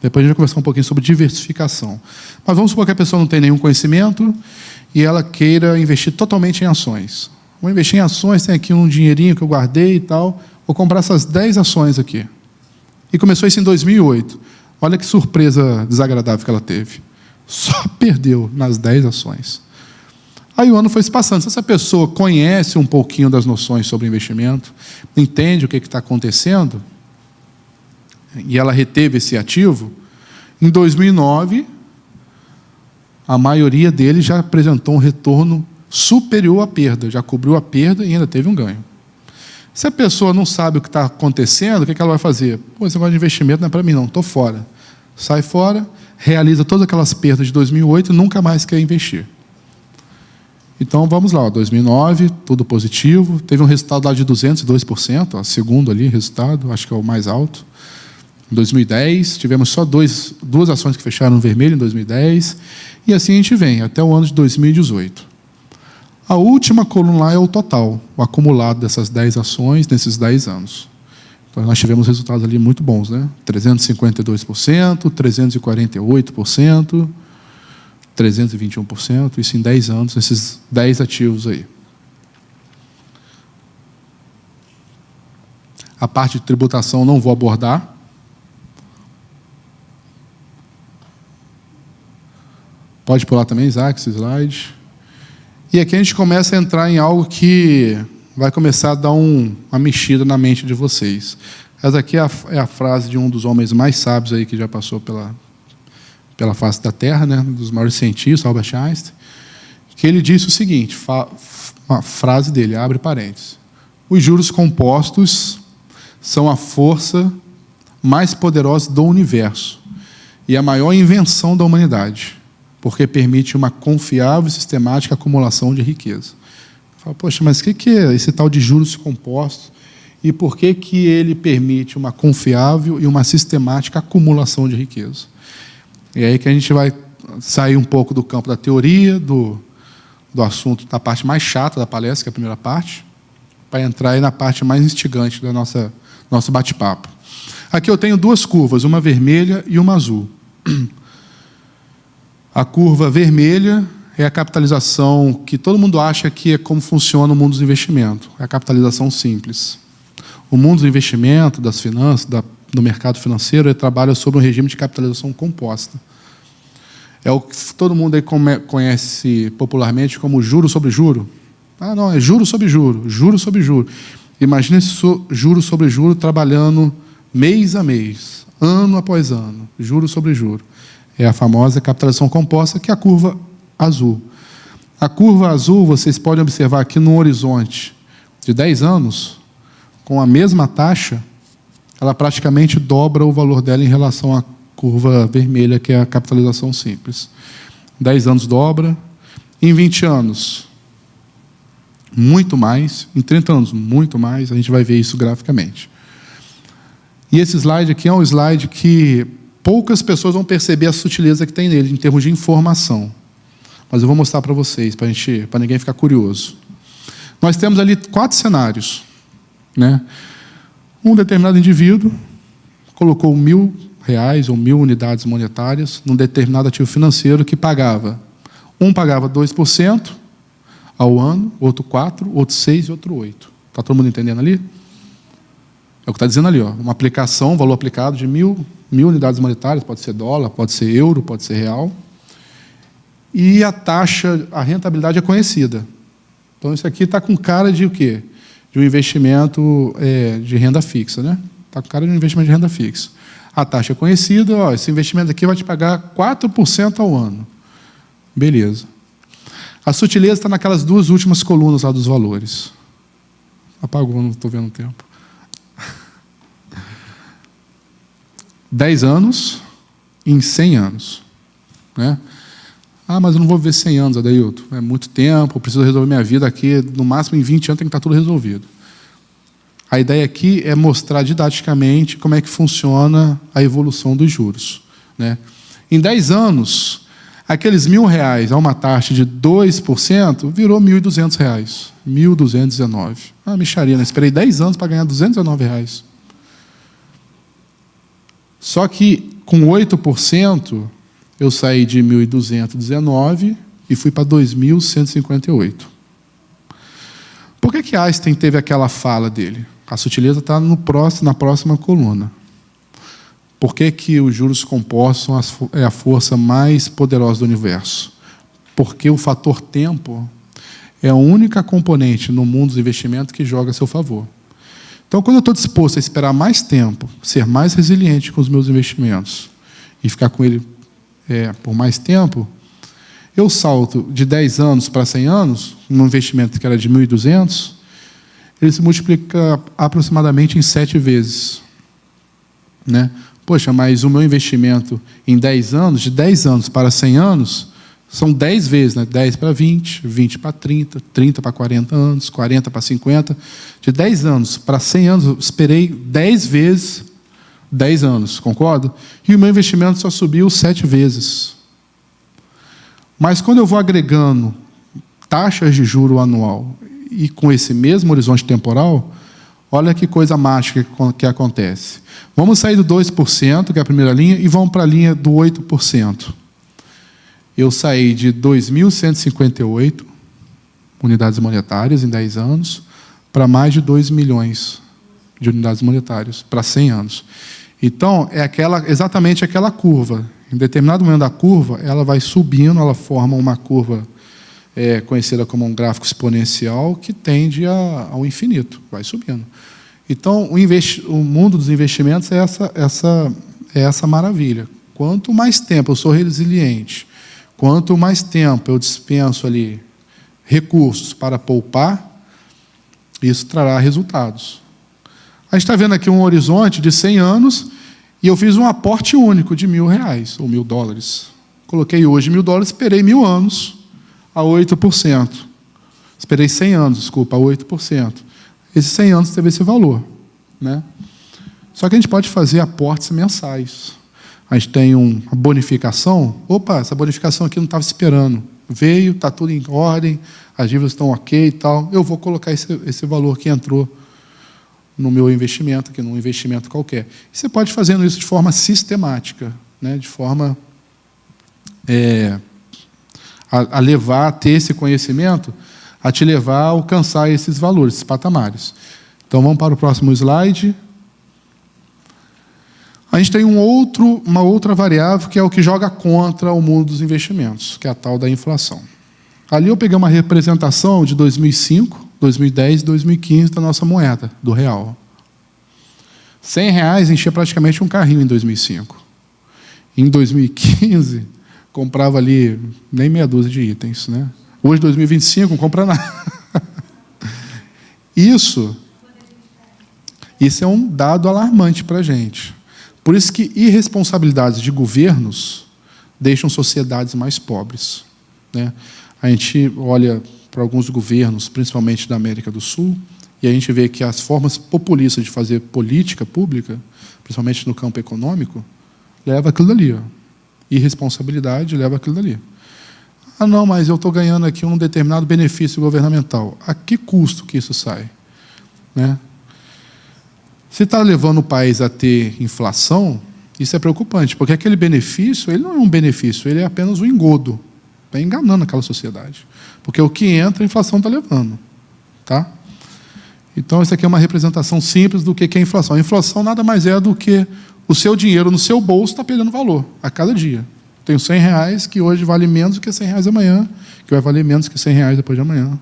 Depois a gente vai conversar um pouquinho sobre diversificação. Mas vamos supor que a pessoa não tem nenhum conhecimento e ela queira investir totalmente em ações. Vou investir em ações, tem aqui um dinheirinho que eu guardei e tal, vou comprar essas 10 ações aqui. E começou isso em 2008. Olha que surpresa desagradável que ela teve. Só perdeu nas 10 ações. Aí o ano foi se passando. Se essa pessoa conhece um pouquinho das noções sobre investimento, entende o que está acontecendo, e ela reteve esse ativo, em 2009, a maioria deles já apresentou um retorno superior à perda, já cobriu a perda e ainda teve um ganho. Se a pessoa não sabe o que está acontecendo, o que ela vai fazer? Pô, esse negócio de investimento não é para mim, não, estou fora. Sai fora, realiza todas aquelas perdas de 2008 e nunca mais quer investir. Então, vamos lá, 2009, tudo positivo, teve um resultado lá de 202%, segundo ali, resultado, acho que é o mais alto. Em 2010, tivemos só duas ações que fecharam no vermelho em 2010, e assim a gente vem, até o ano de 2018. A última coluna lá é o total, o acumulado dessas 10 ações nesses 10 anos. Então, nós tivemos resultados ali muito bons, né? 352%, 348%, 321%, isso em 10 anos, esses 10 ativos aí. A parte de tributação não vou abordar. Pode pular também, Isaac, esse slide. E aqui a gente começa a entrar em algo que vai começar a dar uma mexida na mente de vocês. Essa aqui é a frase de um dos homens mais sábios aí que já passou pela face da Terra, né, dos maiores cientistas, Albert Einstein, que ele disse o seguinte, uma frase dele, abre parênteses: os juros compostos são a força mais poderosa do universo e a maior invenção da humanidade, porque permite uma confiável e sistemática acumulação de riqueza. Fala, poxa, mas o que é esse tal de juros compostos e por que ele permite uma confiável e uma sistemática acumulação de riqueza? E aí que a gente vai sair um pouco do campo da teoria, do assunto, da parte mais chata da palestra, que é a primeira parte, para entrar aí na parte mais instigante do nosso bate-papo. Aqui eu tenho 2 curvas, uma vermelha e uma azul. A curva vermelha é a capitalização que todo mundo acha que é como funciona o mundo dos investimentos. É a capitalização simples. O mundo do investimento, das finanças, do mercado financeiro, ele trabalha sobre um regime de capitalização composta. É o que todo mundo aí conhece popularmente como juro sobre juro. Ah, não, é juro sobre juro, juro sobre juro. Imagina esse juro sobre juro trabalhando mês a mês, ano após ano, juro sobre juro. É a famosa capitalização composta, que é a curva azul. A curva azul, vocês podem observar aqui no horizonte de 10 anos, com a mesma taxa, ela praticamente dobra o valor dela em relação à curva vermelha, que é a capitalização simples. 10 anos dobra, em 20 anos, muito mais, em 30 anos, muito mais, a gente vai ver isso graficamente. E esse slide aqui é um slide que poucas pessoas vão perceber a sutileza que tem nele, em termos de informação. Mas eu vou mostrar para vocês, para ninguém ficar curioso. Nós temos ali 4 cenários, né? Um determinado indivíduo colocou R$1.000 ou 1.000 unidades monetárias num determinado ativo financeiro que pagava. Um pagava 2% ao ano, outro 4%, outro 6% e outro 8%. Está todo mundo entendendo ali? É o que está dizendo ali, ó. Uma aplicação, valor aplicado de 1.000 unidades monetárias, pode ser dólar, pode ser euro, pode ser real. E a taxa, a rentabilidade é conhecida. Então, isso aqui está com cara de o quê? De um investimento de renda fixa, né? Está com cara de um investimento de renda fixa. A taxa é conhecida, ó, esse investimento aqui vai te pagar 4% ao ano. Beleza. A sutileza está naquelas 2 últimas colunas lá dos valores. Apagou, não estou vendo o tempo. 10 anos em 100 anos. Né? Ah, mas eu não vou viver 100 anos, Adeilton. É muito tempo, eu preciso resolver minha vida aqui. No máximo, em 20 anos, tem que estar tudo resolvido. A ideia aqui é mostrar didaticamente como é que funciona a evolução dos juros. Né? Em 10 anos, aqueles R$1.000 a uma taxa de 2% virou R$1.200. R$1.219. Ah, mixaria, né? Esperei 10 anos para ganhar R$219. Só que, com 8%, eu saí de 1.219 e fui para 2.158. Por que Einstein teve aquela fala dele? A sutileza está na próxima coluna. Por que os juros compostos é a força mais poderosa do universo? Porque o fator tempo é a única componente no mundo dos investimentos que joga a seu favor. Então, quando eu estou disposto a esperar mais tempo, ser mais resiliente com os meus investimentos e ficar com ele por mais tempo, eu salto de 10 anos para 100 anos, num investimento que era de 1.200, ele se multiplica aproximadamente em 7 vezes. Né? Poxa, mas o meu investimento em 10 anos, de 10 anos para 100 anos, são 10 vezes, né? 10 para 20, 20 para 30, 30 para 40 anos, 40 para 50. De 10 anos para 100 anos, eu esperei 10 vezes 10 anos, concorda? E o meu investimento só subiu 7 vezes. Mas quando eu vou agregando taxas de juro anual e com esse mesmo horizonte temporal, olha que coisa mágica que acontece. Vamos sair do 2%, que é a primeira linha, e vamos para a linha do 8%. Eu saí de 2.158 unidades monetárias em 10 anos para mais de 2 milhões de unidades monetárias, para 100 anos. Então, é exatamente aquela curva. Em determinado momento da curva, ela vai subindo, ela forma uma curva conhecida como um gráfico exponencial que tende ao infinito, vai subindo. Então, o mundo dos investimentos é essa maravilha. Quanto mais tempo eu sou resiliente, quanto mais tempo eu dispenso ali recursos para poupar, isso trará resultados. A gente está vendo aqui um horizonte de 100 anos e eu fiz um aporte único de R$1.000 ou $1.000. Coloquei hoje $1.000, esperei 1.000 anos a 8%. Esperei 100 anos, desculpa, a 8%. Esses 100 anos teve esse valor. Né? Só que a gente pode fazer aportes mensais. A gente tem uma bonificação. Opa, essa bonificação aqui não estava esperando. Veio, está tudo em ordem, as dívidas estão ok e tal. Eu vou colocar esse valor que entrou no meu investimento, aqui num investimento qualquer. E você pode fazendo isso de forma sistemática, né? De forma a levar a ter esse conhecimento, a te levar a alcançar esses valores, esses patamares. Então, vamos para o próximo slide. A gente tem uma outra variável que é o que joga contra o mundo dos investimentos, que é a tal da inflação. Ali eu peguei uma representação de 2005, 2010 e 2015 da nossa moeda, do real. R$100 enchia praticamente um carrinho em 2005. Em 2015, comprava ali nem meia dúzia de itens, né? Hoje, 2025, não compra nada. Isso é um dado alarmante para a gente. Por isso que irresponsabilidades de governos deixam sociedades mais pobres, né? A gente olha para alguns governos, principalmente da América do Sul, e a gente vê que as formas populistas de fazer política pública, principalmente no campo econômico, leva aquilo dali. Ó. Irresponsabilidade leva aquilo dali. Ah, não, mas eu estou ganhando aqui um determinado benefício governamental. A que custo que isso sai? Né? Se está levando o país a ter inflação, isso é preocupante, porque aquele benefício, ele não é um benefício, ele é apenas um engodo. Está enganando aquela sociedade. Porque o que entra, a inflação está levando. Tá? Então, isso aqui é uma representação simples do que é a inflação. A inflação nada mais é do que o seu dinheiro no seu bolso está perdendo valor a cada dia. Tenho R$100 que hoje vale menos do que R$100 amanhã, que vai valer menos que R$100 depois de amanhã.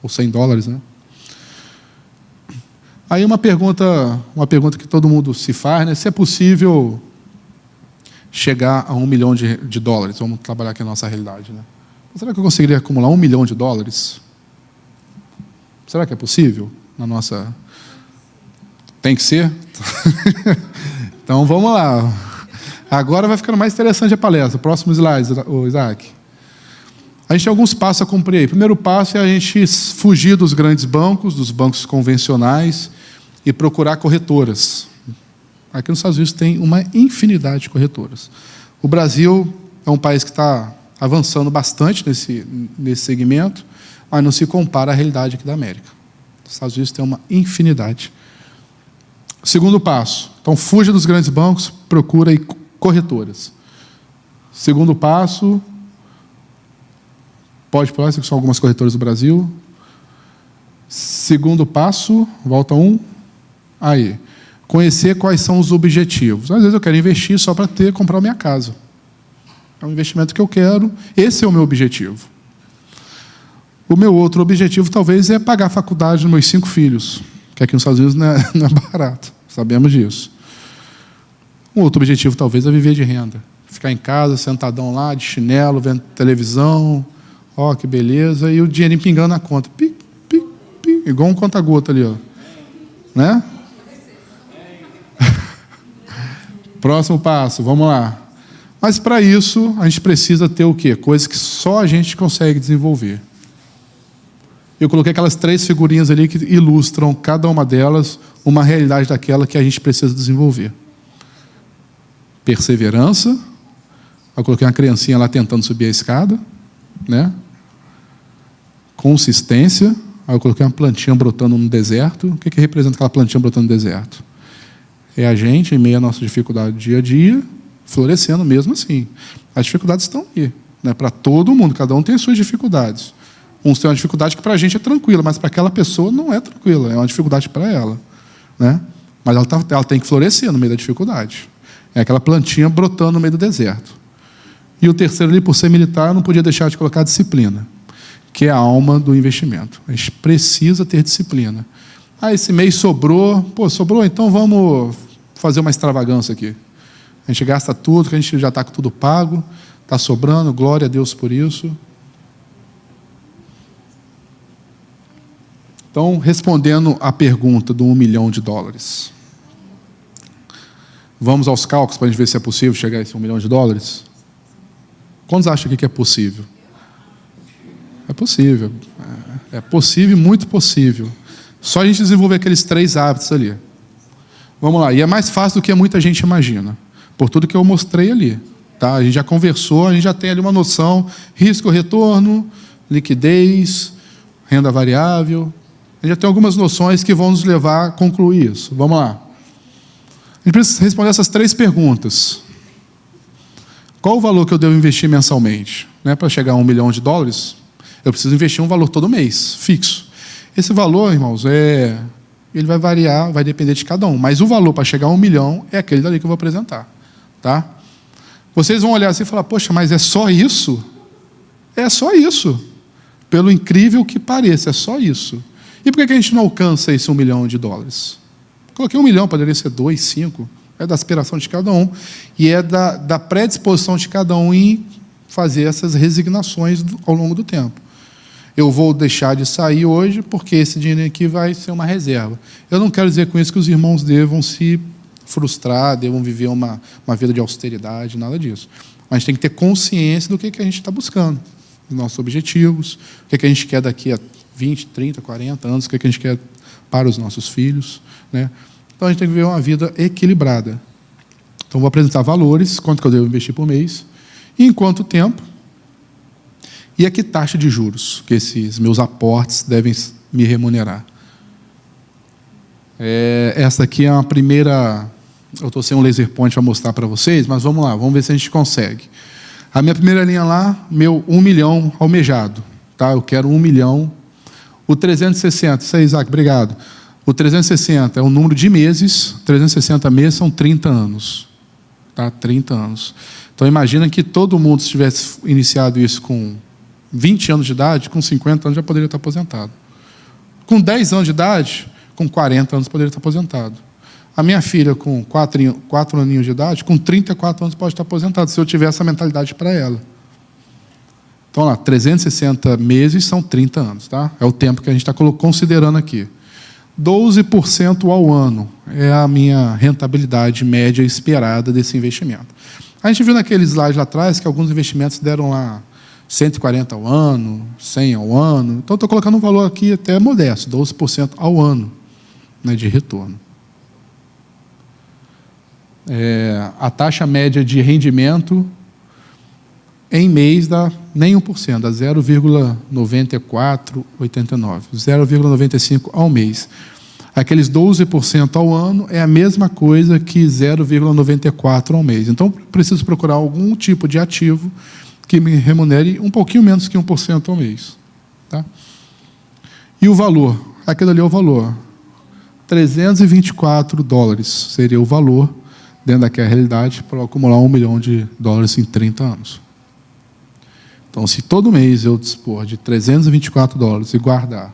Ou $100, né? Aí uma pergunta que todo mundo se faz, né? Se é possível chegar a $1 milhão de dólares. Vamos trabalhar aqui a nossa realidade, né? Será que eu conseguiria acumular $1 milhão? Será que é possível? Na nossa... Tem que ser? Então, vamos lá. Agora vai ficando mais interessante a palestra. Próximo slide, Isaac. A gente tem alguns passos a cumprir aí. O primeiro passo é a gente fugir dos grandes bancos, dos bancos convencionais, e procurar corretoras. Aqui nos Estados Unidos tem uma infinidade de corretoras. O Brasil é um país que está avançando bastante nesse segmento, mas não se compara à realidade aqui da América. Os Estados Unidos tem uma infinidade. Segundo passo, então fuja dos grandes bancos, procura aí corretoras. Segundo passo, pode pular, que são algumas corretoras do Brasil. Segundo passo, volta aí. Conhecer quais são os objetivos. Às vezes eu quero investir só para comprar a minha casa. É um investimento que eu quero, esse é o meu objetivo. O meu outro objetivo, talvez, é pagar a faculdade dos meus 5 filhos, que aqui nos Estados Unidos não é barato, sabemos disso. Um outro objetivo, talvez, é viver de renda. Ficar em casa, sentadão lá, de chinelo, vendo televisão, ó, que beleza, e o dinheirinho pingando na conta. Pi, pi, pi, igual um conta-gota ali, ó. Né? Próximo passo, vamos lá. Mas, para isso, a gente precisa ter o quê? Coisas que só a gente consegue desenvolver. Eu coloquei aquelas 3 figurinhas ali que ilustram, cada uma delas, uma realidade daquela que a gente precisa desenvolver. Perseverança. Eu coloquei uma criancinha lá tentando subir a escada. Né? Consistência. Aí eu coloquei uma plantinha brotando no deserto. O que representa aquela plantinha brotando no deserto? É a gente, em meio à nossa dificuldade do dia a dia, florescendo mesmo assim. As dificuldades estão aí, né? Para todo mundo, cada um tem as suas dificuldades. Uns têm uma dificuldade que para a gente é tranquila, mas para aquela pessoa não é tranquila, é uma dificuldade para ela. Né? Mas ela tem que florescer no meio da dificuldade. É aquela plantinha brotando no meio do deserto. E o terceiro ali, por ser militar, não podia deixar de colocar disciplina, que é a alma do investimento. A gente precisa ter disciplina. Ah, esse mês sobrou. Pô, sobrou, então vamos fazer uma extravagância aqui. A gente gasta tudo, que a gente já está com tudo pago, está sobrando, glória a Deus por isso. Então, respondendo à pergunta do $1 milhão. Vamos aos cálculos para a gente ver se é possível chegar a esse $1 milhão. Quantos acham que é possível? É possível. É possível e muito possível. Só a gente desenvolver aqueles 3 hábitos ali. Vamos lá. E é mais fácil do que muita gente imagina. Por tudo que eu mostrei ali. Tá? A gente já conversou, a gente já tem ali uma noção. Risco, retorno, liquidez, renda variável. A gente já tem algumas noções que vão nos levar a concluir isso. Vamos lá. A gente precisa responder essas 3 perguntas. Qual o valor que eu devo investir mensalmente? Né? Para chegar a $1 milhão, eu preciso investir um valor todo mês, fixo. Esse valor, irmãos, ele vai variar, vai depender de cada um. Mas o valor para chegar a $1 milhão é aquele dali que eu vou apresentar. Tá? Vocês vão olhar assim e falar, poxa, mas é só isso? É só isso. Pelo incrível que pareça, é só isso. E por que a gente não alcança esse $1 milhão? Coloquei 1 milhão, poderia ser 2, 5. É da aspiração de cada um. E é da predisposição de cada um em fazer essas resignações ao longo do tempo. Eu vou deixar de sair hoje porque esse dinheiro aqui vai ser uma reserva. Eu não quero dizer com isso que os irmãos devam se frustrar, devam viver uma vida de austeridade, nada disso. Mas a gente tem que ter consciência do que a gente está buscando, dos nossos objetivos, o que a gente quer daqui a 20, 30, 40 anos, o que a gente quer para os nossos filhos, né? Então, a gente tem que viver uma vida equilibrada. Então, vou apresentar valores, quanto que eu devo investir por mês, e em quanto tempo, e a que taxa de juros que esses meus aportes devem me remunerar. Essa aqui é uma primeira... Eu estou sem um laser point para mostrar para vocês, mas vamos lá, vamos ver se a gente consegue. A minha primeira linha lá, meu 1 milhão almejado. Tá? Eu quero 1 milhão. O 360, isso aí, Isaac, obrigado. O 360 é o número de meses, 360 meses são 30 anos. Tá? 30 anos. Então, imagina que todo mundo, se tivesse iniciado isso com 20 anos de idade, com 50 anos já poderia estar aposentado. Com 10 anos de idade, com 40 anos poderia estar aposentado. A minha filha, com 4 aninhos de idade, com 34 anos pode estar aposentada, se eu tiver essa mentalidade para ela. Então, lá, 360 meses são 30 anos. Tá? É o tempo que a gente está considerando aqui. 12% ao ano é a minha rentabilidade média esperada desse investimento. A gente viu naquele slide lá atrás que alguns investimentos deram lá 140 ao ano, 100 ao ano. Então, estou colocando um valor aqui até modesto, 12% ao ano, né, de retorno. A taxa média de rendimento em mês dá nem 1%, dá 0,9489, 0,95 ao mês. Aqueles 12% ao ano é a mesma coisa que 0,94 ao mês. Então, preciso procurar algum tipo de ativo que me remunere um pouquinho menos que 1% ao mês. Tá? E o valor? Aquilo ali é o valor. $324 seria o valor, dentro daquela realidade, para acumular $1 milhão em 30 anos. Então, se todo mês eu dispor de $324 e guardar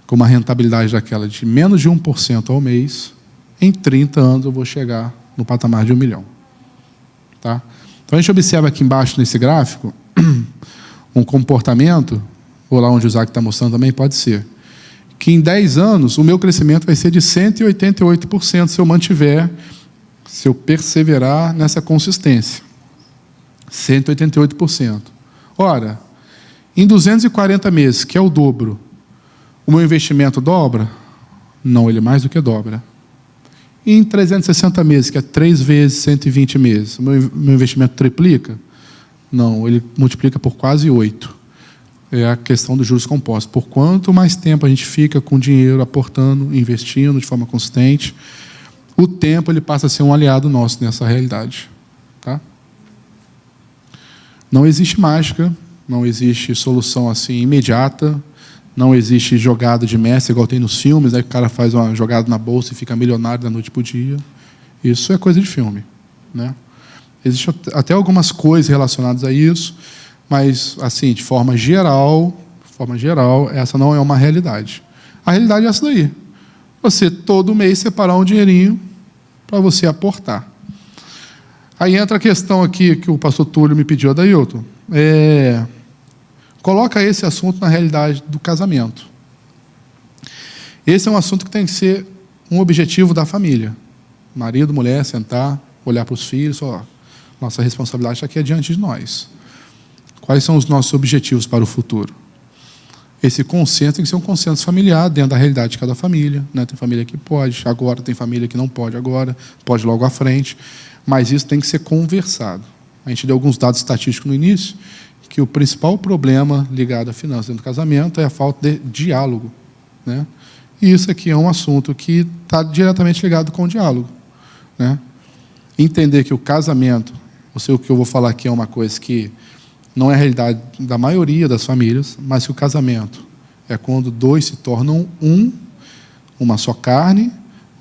com uma rentabilidade daquela de menos de 1% ao mês, em 30 anos eu vou chegar no patamar de $1 milhão. Tá? Então, a gente observa aqui embaixo nesse gráfico um comportamento, ou lá onde o Isaac está mostrando também, pode ser, que em 10 anos o meu crescimento vai ser de 188% se eu perseverar nessa consistência. 188%. Ora, em 240 meses, que é o dobro, o meu investimento dobra? Não, ele mais do que dobra. E em 360 meses, que é 3 vezes 120 meses, o meu investimento triplica? Não, ele multiplica por quase 8. É a questão dos juros compostos. Por quanto mais tempo a gente fica com dinheiro aportando, investindo de forma consistente, o tempo ele passa a ser um aliado nosso nessa realidade. Tá? Não existe mágica, não existe solução assim imediata, não existe jogada de mestre, igual tem nos filmes, né, que o cara faz uma jogada na bolsa e fica milionário da noite para o dia. Isso é coisa de filme. Né? Existem até algumas coisas relacionadas a isso, mas, assim, de forma geral, essa não é uma realidade. A realidade é essa daí. Você, todo mês, separar um dinheirinho para você aportar. Aí entra a questão aqui que o pastor Túlio me pediu, Adailton. Coloca esse assunto na realidade do casamento. Esse é um assunto que tem que ser um objetivo da família. Marido, mulher, sentar, olhar para os filhos, nossa responsabilidade está aqui diante de nós. Quais são os nossos objetivos para o futuro? Esse consenso tem que ser um consenso familiar dentro da realidade de cada família. Né? Tem família que pode agora, tem família que não pode agora, pode logo à frente. Mas isso tem que ser conversado. A gente deu alguns dados estatísticos no início, que o principal problema ligado à finança dentro do casamento é a falta de diálogo. Né? E isso aqui é um assunto que está diretamente ligado com o diálogo. Né? Entender que o casamento, ou seja, o que eu vou falar aqui é uma coisa que não é a realidade da maioria das famílias, mas que o casamento é quando dois se tornam uma só carne,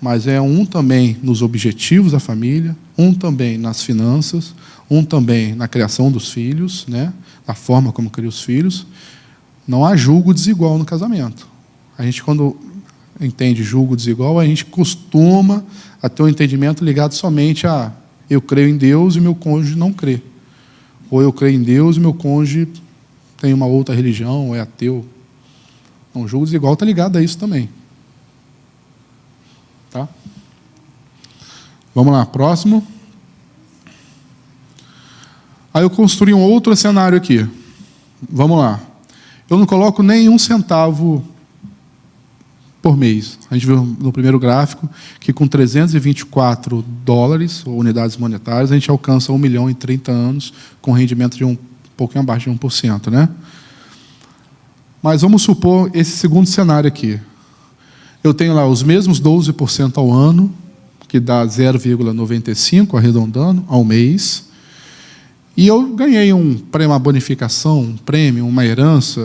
mas é um também nos objetivos da família, um também nas finanças, um também na criação dos filhos, né? Da forma como cria os filhos. Não há julgo desigual no casamento. A gente, quando entende julgo desigual, a gente costuma a ter um entendimento ligado somente a eu creio em Deus e meu cônjuge não crê. Ou eu creio em Deus e meu cônjuge tem uma outra religião, ou é ateu. Não, julgo desigual está ligado a isso também. Tá? Vamos lá, próximo. Aí eu construí um outro cenário aqui. Vamos lá. Eu não coloco nenhum centavo por mês. A gente viu no primeiro gráfico que com 324 dólares, ou unidades monetárias, a gente alcança 1 milhão em 30 anos, com rendimento de um pouquinho abaixo de 1%, né? Mas vamos supor esse segundo cenário aqui. Eu tenho lá os mesmos 12% ao ano, que dá 0,95, arredondando, ao mês. E eu ganhei uma bonificação, um prêmio, uma herança,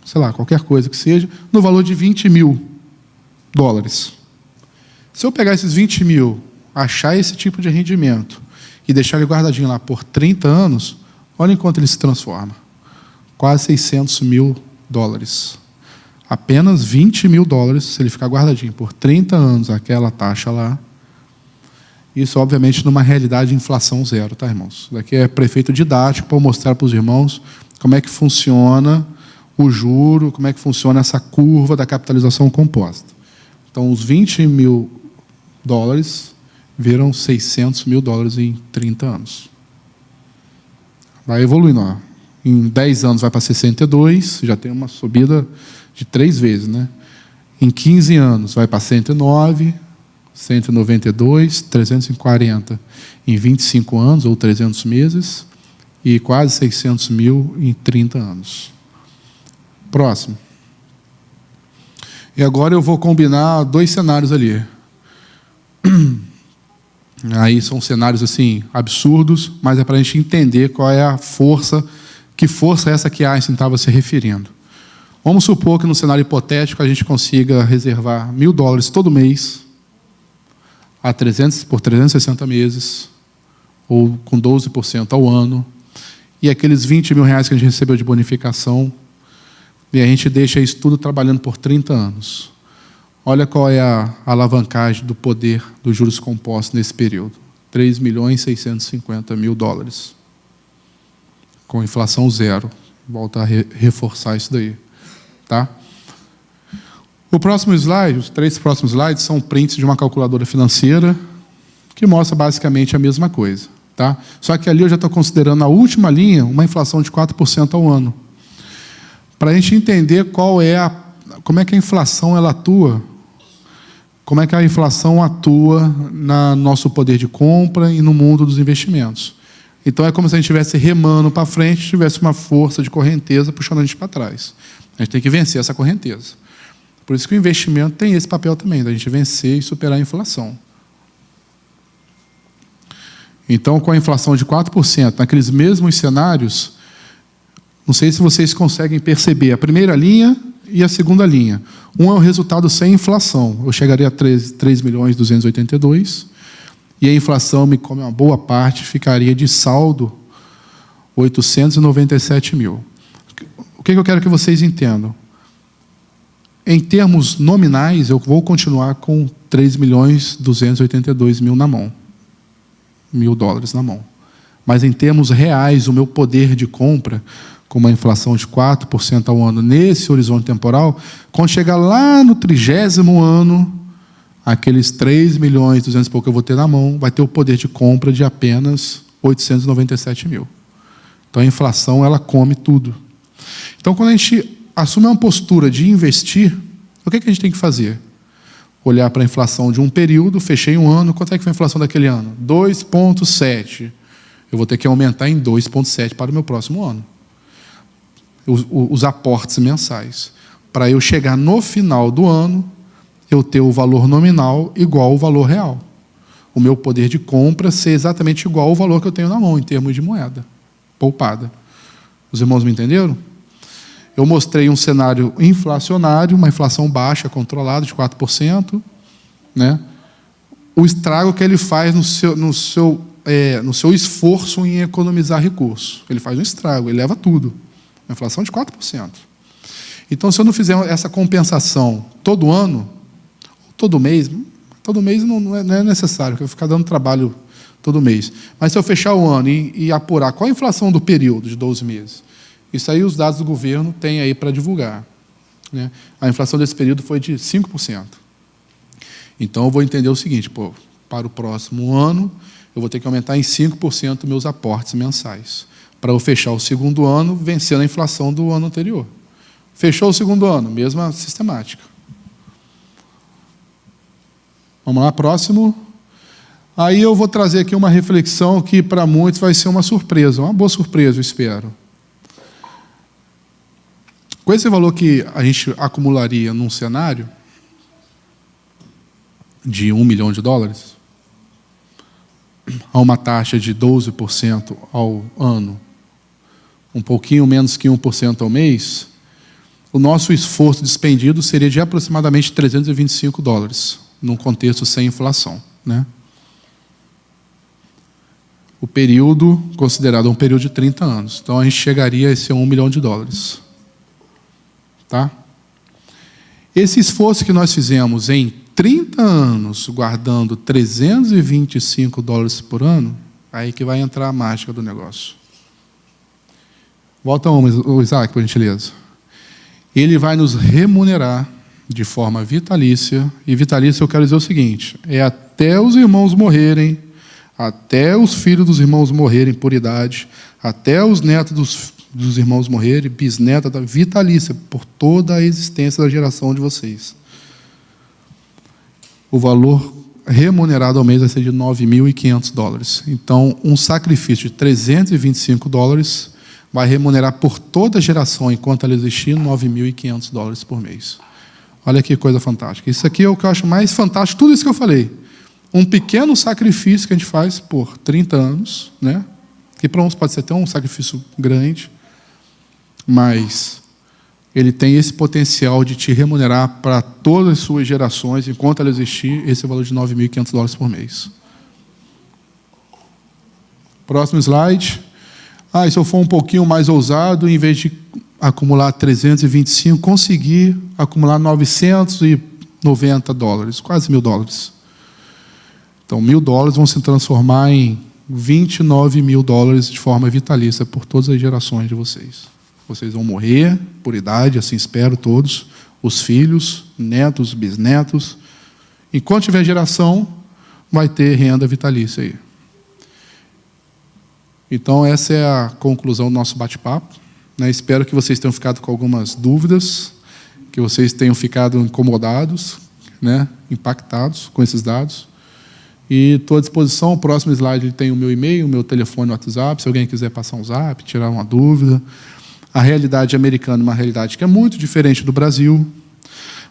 sei lá, qualquer coisa que seja, no valor de 20 mil dólares. Se eu pegar esses 20 mil, achar esse tipo de rendimento e deixar ele guardadinho lá por 30 anos, olha em quanto ele se transforma. Quase 600 mil dólares. Apenas 20 mil dólares, se ele ficar guardadinho por 30 anos, aquela taxa lá. Isso, obviamente, numa realidade de inflação zero, tá, irmãos? Isso daqui é prefeito didático para mostrar para os irmãos como é que funciona o juro, como é que funciona essa curva da capitalização composta. Então, os 20 mil dólares viram 600 mil dólares em 30 anos. Vai evoluindo, ó. Em 10 anos vai para 62, já tem uma subida de 3 vezes, né? Em 15 anos vai para 109, 192, 340 em 25 anos, ou 300 meses, e quase 600 mil em 30 anos. Próximo. E agora eu vou combinar 2 cenários ali. Aí são cenários assim absurdos, mas é para a gente entender qual é a força, que força é essa que Einstein estava se referindo. Vamos supor que no cenário hipotético a gente consiga reservar 1.000 dólares todo mês, por 360 meses, ou com 12% ao ano, e aqueles 20 mil reais que a gente recebeu de bonificação, e a gente deixa isso tudo trabalhando por 30 anos. Olha qual é a alavancagem do poder dos juros compostos nesse período. 3.650.000 dólares. Com inflação zero. Volto a reforçar isso daí. Tá? O próximo slide, os 3 próximos slides, são prints de uma calculadora financeira que mostra basicamente a mesma coisa. Tá? Só que ali eu já estou considerando a última linha uma inflação de 4% ao ano. Para a gente entender como é que a inflação ela atua, como é que a inflação atua no nosso poder de compra e no mundo dos investimentos. Então, é como se a gente estivesse remando para frente, tivesse uma força de correnteza puxando a gente para trás. A gente tem que vencer essa correnteza. Por isso que o investimento tem esse papel também, da gente vencer e superar a inflação. Então, com a inflação de 4%, naqueles mesmos cenários, não sei se vocês conseguem perceber a primeira linha e a segunda linha. Um é o resultado sem inflação. Eu chegaria a 3.282.000, e a inflação me come uma boa parte, ficaria de saldo 897.000. O que eu quero que vocês entendam? Em termos nominais, eu vou continuar com 3.282.000 na mão. $1.000 na mão. Mas em termos reais, o meu poder de compra, com uma inflação de 4% ao ano nesse horizonte temporal, quando chegar lá no 30º ano, aqueles 3.200.000 e pouco que eu vou ter na mão, vai ter o poder de compra de apenas 897.000. Então a inflação, ela come tudo. Então, quando a gente assume uma postura de investir, o que a gente tem que fazer? Olhar para a inflação de um período, fechei um ano, quanto é que foi a inflação daquele ano? 2,7%. Eu vou ter que aumentar em 2,7% para o meu próximo ano. Os aportes mensais. Para eu chegar no final do ano, eu ter o valor nominal igual ao valor real. O meu poder de compra ser exatamente igual ao valor que eu tenho na mão, em termos de moeda poupada. Os irmãos me entenderam? Eu mostrei um cenário inflacionário, uma inflação baixa, controlada, de 4%, né? O estrago que ele faz no seu esforço em economizar recursos. Ele faz um estrago, ele leva tudo. Uma inflação de 4%. Então, se eu não fizer essa compensação todo ano, todo mês não é necessário, porque eu vou ficar dando trabalho todo mês. Mas se eu fechar o ano e apurar qual a inflação do período de 12 meses, isso aí os dados do governo têm aí para divulgar, né? A inflação desse período foi de 5%. Então, eu vou entender o seguinte, para o próximo ano, eu vou ter que aumentar em 5% meus aportes mensais, para eu fechar o segundo ano vencendo a inflação do ano anterior. Fechou o segundo ano, mesma sistemática. Vamos lá, próximo. Aí eu vou trazer aqui uma reflexão que para muitos vai ser uma surpresa, uma boa surpresa, eu espero. Com esse valor que a gente acumularia num cenário de $1 milhão, a uma taxa de 12% ao ano, um pouquinho menos que 1% ao mês, o nosso esforço despendido seria de aproximadamente $325, num contexto sem inflação, né? O período considerado um período de 30 anos. Então, a gente chegaria a esse $1 milhão. Tá? Esse esforço que nós fizemos em 30 anos, guardando $325 por ano, aí que vai entrar a mágica do negócio. Volta o Isaac, por gentileza. Ele vai nos remunerar de forma vitalícia, e vitalícia eu quero dizer o seguinte, é até os irmãos morrerem, até os filhos dos irmãos morrerem por idade, até os netos dos irmãos morrerem, bisneta da vitalícia, por toda a existência da geração de vocês. O valor remunerado ao mês vai ser de $9.500. Então, um sacrifício de $325 vai remunerar por toda a geração, enquanto ela existir, $9.500 por mês. Olha que coisa fantástica. Isso aqui é o que eu acho mais fantástico, tudo isso que eu falei. Um pequeno sacrifício que a gente faz por 30 anos, né? Que para uns pode ser até um sacrifício grande, mas ele tem esse potencial de te remunerar para todas as suas gerações, enquanto ela existir, esse é o valor de $9.500 por mês. Próximo slide. E se eu for um pouquinho mais ousado, em vez de acumular 325, conseguir acumular $990, quase $1.000. Então, $1.000 vão se transformar em $29 mil de forma vitalícia por todas as gerações de vocês. Vocês vão morrer por idade, assim espero todos, os filhos, netos, bisnetos. Enquanto tiver geração, vai ter renda vitalícia aí. Então, essa é a conclusão do nosso bate-papo, né? Espero que vocês tenham ficado com algumas dúvidas, que vocês tenham ficado incomodados, né? Impactados com esses dados. E estou à disposição. O próximo slide tem o meu e-mail, o meu telefone, o WhatsApp, se alguém quiser passar um zap, tirar uma dúvida. A realidade americana é uma realidade que é muito diferente do Brasil.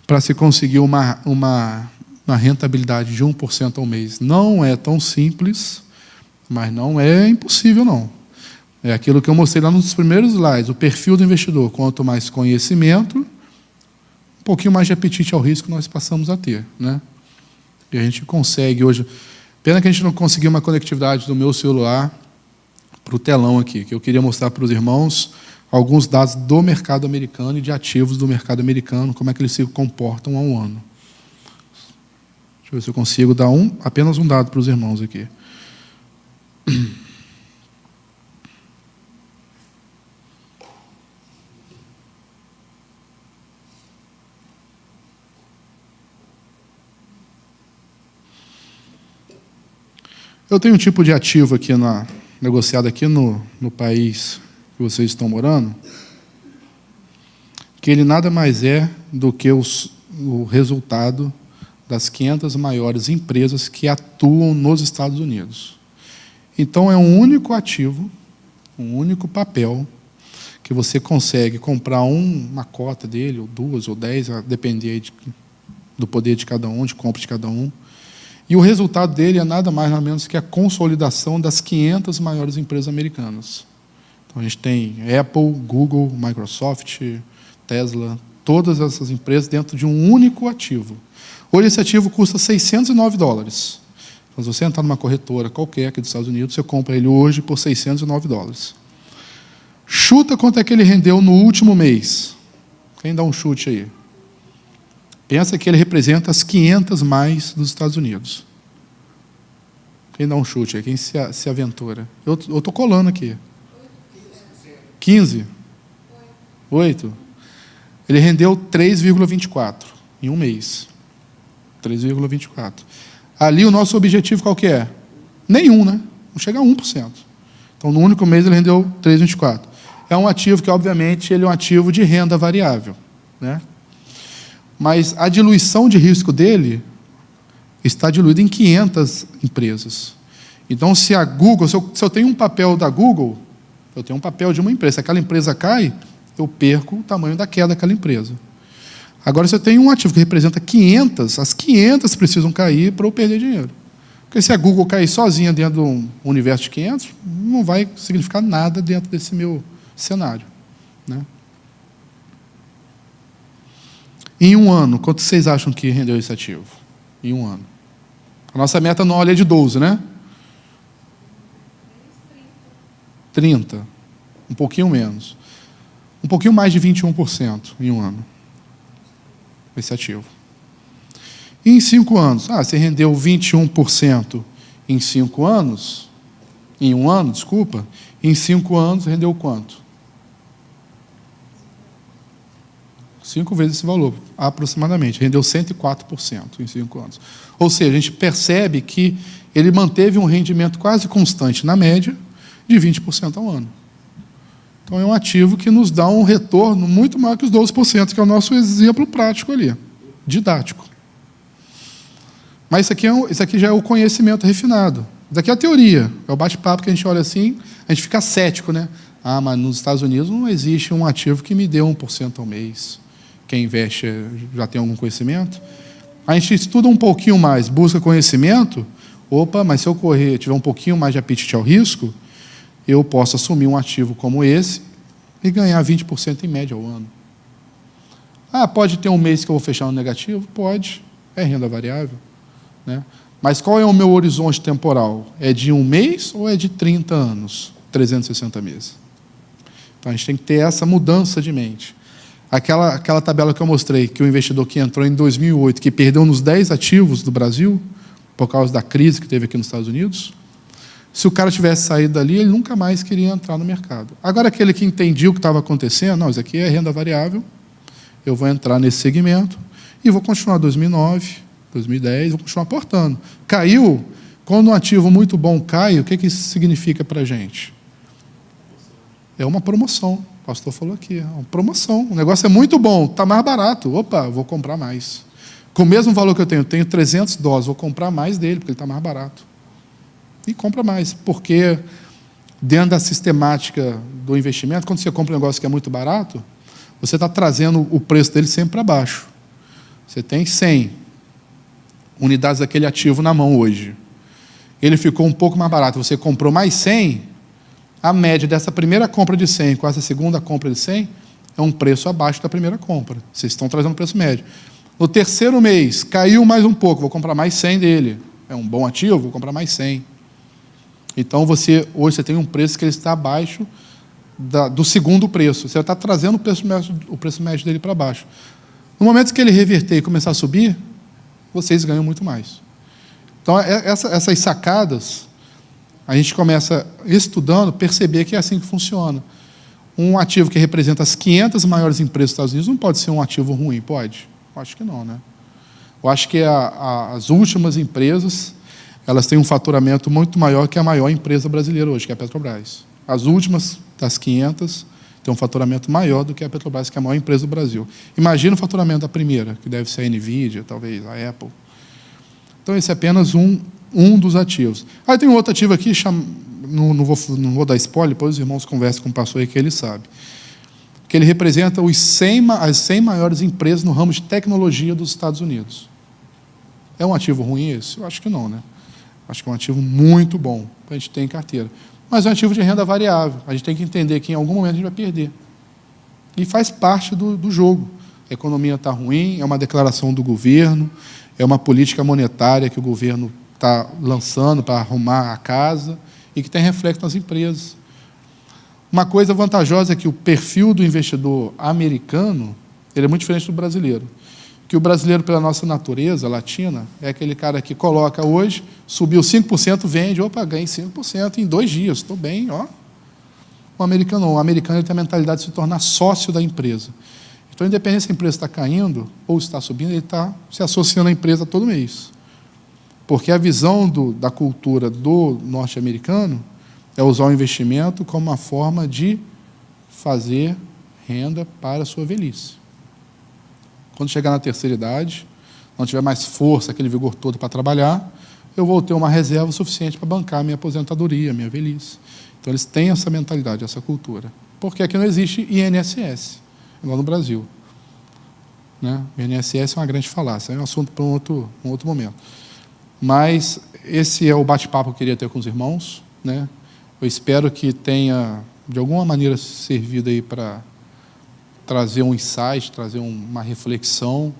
Para se conseguir uma rentabilidade de 1% ao mês não é tão simples, mas não é impossível, não. É aquilo que eu mostrei lá nos primeiros slides, o perfil do investidor. Quanto mais conhecimento, um pouquinho mais de apetite ao risco nós passamos a ter, né? E a gente consegue hoje... Pena que a gente não conseguiu uma conectividade do meu celular para o telão aqui, que eu queria mostrar para os irmãos alguns dados do mercado americano e de ativos do mercado americano, como é que eles se comportam ao ano. Deixa eu ver se eu consigo dar apenas um dado para os irmãos aqui. Eu tenho um tipo de ativo aqui negociado aqui no país que vocês estão morando, que ele nada mais é do que o resultado das 500 maiores empresas que atuam nos Estados Unidos. Então, é um único ativo, um único papel, que você consegue comprar uma cota dele, ou 2 ou 10, a depender do poder de cada um, de compra de cada um. E o resultado dele é nada mais nada menos que a consolidação das 500 maiores empresas americanas. Então, a gente tem Apple, Google, Microsoft, Tesla, todas essas empresas dentro de um único ativo. Hoje esse ativo custa $609. Então, se você entrar numa corretora qualquer aqui dos Estados Unidos, você compra ele hoje por $609. Chuta quanto é que ele rendeu no último mês. Quem dá um chute aí? Pensa que ele representa as 500 mais dos Estados Unidos. Quem dá um chute aí? Quem se aventura? Eu estou colando aqui. 15? 8? Ele rendeu 3,24 em um mês. 3,24. Ali o nosso objetivo qual que é? Nenhum, né? Não chega a 1%. Então, no único mês ele rendeu 3,24. É um ativo que, obviamente, ele é um ativo de renda variável, né? Mas a diluição de risco dele está diluída em 500 empresas. Então, se a Google, se eu tenho um papel da Google, eu tenho um papel de uma empresa. Se aquela empresa cai, eu perco o tamanho da queda daquela empresa. Agora, se eu tenho um ativo que representa 500, as 500 precisam cair para eu perder dinheiro. Porque se a Google cair sozinha dentro de um universo de 500, não vai significar nada dentro desse meu cenário, né? Em um ano, quanto vocês acham que rendeu esse ativo? Em um ano. A nossa meta anual é de 12, né? 30. Um pouquinho menos. Um pouquinho mais de 21% em um ano. Esse ativo. E em 5 anos? Você rendeu 21% em 5 anos? Em um ano, desculpa. Em 5 anos, rendeu quanto? 5 vezes esse valor, aproximadamente. Rendeu 104% em 5 anos. Ou seja, a gente percebe que ele manteve um rendimento quase constante, na média, de 20% ao ano. Então, é um ativo que nos dá um retorno muito maior que os 12%, que é o nosso exemplo prático ali, didático. Mas isso aqui já é o conhecimento refinado. Isso aqui é a teoria, é o bate-papo que a gente olha assim, a gente fica cético, né? Mas nos Estados Unidos não existe um ativo que me dê 1% ao mês. Quem investe já tem algum conhecimento. A gente estuda um pouquinho mais, busca conhecimento. Mas se eu tiver um pouquinho mais de apetite ao risco, eu posso assumir um ativo como esse e ganhar 20% em média ao ano. Pode ter um mês que eu vou fechar no negativo? Pode, é renda variável, né? Mas qual é o meu horizonte temporal? É de um mês ou é de 30 anos? 360 meses. Então, a gente tem que ter essa mudança de mente. Aquela tabela que eu mostrei, que o investidor que entrou em 2008, que perdeu nos 10 ativos do Brasil, por causa da crise que teve aqui nos Estados Unidos, se o cara tivesse saído dali, ele nunca mais queria entrar no mercado. Agora, aquele que entendia o que estava acontecendo, não, isso aqui é renda variável, eu vou entrar nesse segmento e vou continuar 2009, 2010, vou continuar aportando. Caiu, quando um ativo muito bom cai, o que isso significa para a gente? É uma promoção. O pastor falou aqui, é uma promoção. O negócio é muito bom, está mais barato. Vou comprar mais. Com o mesmo valor que eu tenho $300, vou comprar mais dele, porque ele está mais barato. E compra mais, porque dentro da sistemática do investimento, quando você compra um negócio que é muito barato, você está trazendo o preço dele sempre para baixo. Você tem 100 unidades daquele ativo na mão hoje. Ele ficou um pouco mais barato, você comprou mais 100, a média dessa primeira compra de 100 com essa segunda compra de 100 é um preço abaixo da primeira compra. Vocês estão trazendo o preço médio. No terceiro mês, caiu mais um pouco, vou comprar mais 100 dele. É um bom ativo, vou comprar mais 100. Então, hoje você tem um preço que ele está abaixo do segundo preço. Você está trazendo o preço médio dele para baixo. No momento que ele reverter e começar a subir, vocês ganham muito mais. Então, essas sacadas, a gente começa, estudando, perceber que é assim que funciona. Um ativo que representa as 500 maiores empresas dos Estados Unidos não pode ser um ativo ruim, pode? Eu acho que não, né? Eu acho que as últimas empresas, elas têm um faturamento muito maior que a maior empresa brasileira hoje, que é a Petrobras. As últimas das 500 têm um faturamento maior do que a Petrobras, que é a maior empresa do Brasil. Imagina o faturamento da primeira, que deve ser a NVIDIA, talvez a Apple. Então, esse é apenas um dos ativos. Tem um outro ativo aqui, não vou dar spoiler, depois os irmãos conversam com o pastor aí que ele sabe, que ele representa as 100 maiores empresas no ramo de tecnologia dos Estados Unidos. É um ativo ruim esse? Eu acho que não, né? Acho que é um ativo muito bom para a gente ter em carteira. Mas é um ativo de renda variável. A gente tem que entender que em algum momento a gente vai perder. E faz parte do jogo. A economia está ruim, é uma declaração do governo, é uma política monetária que o governo está lançando para arrumar a casa e que tem reflexo nas empresas. Uma coisa vantajosa é que o perfil do investidor americano ele é muito diferente do brasileiro. Que o brasileiro, pela nossa natureza latina, é aquele cara que coloca hoje, subiu 5%, vende, opa, ganhei 5% em 2 dias, estou bem, ó. O americano não. O americano ele tem a mentalidade de se tornar sócio da empresa. Então, independente se a empresa está caindo ou está subindo, ele está se associando à empresa todo mês. Porque a visão da cultura do norte-americano é usar o investimento como uma forma de fazer renda para a sua velhice. Quando chegar na terceira idade, não tiver mais força, aquele vigor todo para trabalhar, eu vou ter uma reserva suficiente para bancar a minha aposentadoria, a minha velhice. Então, eles têm essa mentalidade, essa cultura. Porque aqui não existe INSS, igual no Brasil. Né? O INSS é uma grande falácia, é um assunto para um outro momento. Mas esse é o bate-papo que eu queria ter com os irmãos. Né? Eu espero que tenha, de alguma maneira, servido aí para trazer um insight, trazer uma reflexão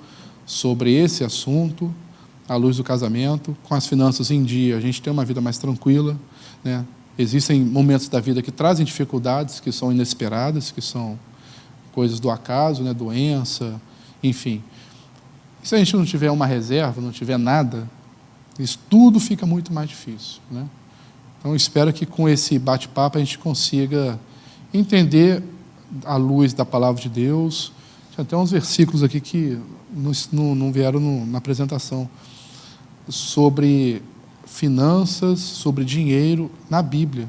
sobre esse assunto, à luz do casamento, com as finanças em dia. A gente tem uma vida mais tranquila. Né? Existem momentos da vida que trazem dificuldades, que são inesperadas, que são coisas do acaso, né? Doença, enfim. E se a gente não tiver uma reserva, não tiver nada, isso tudo fica muito mais difícil. Né? Então, eu espero que com esse bate-papo a gente consiga entender à luz da palavra de Deus. Tinha até uns versículos aqui que não vieram na apresentação, sobre finanças, sobre dinheiro na Bíblia.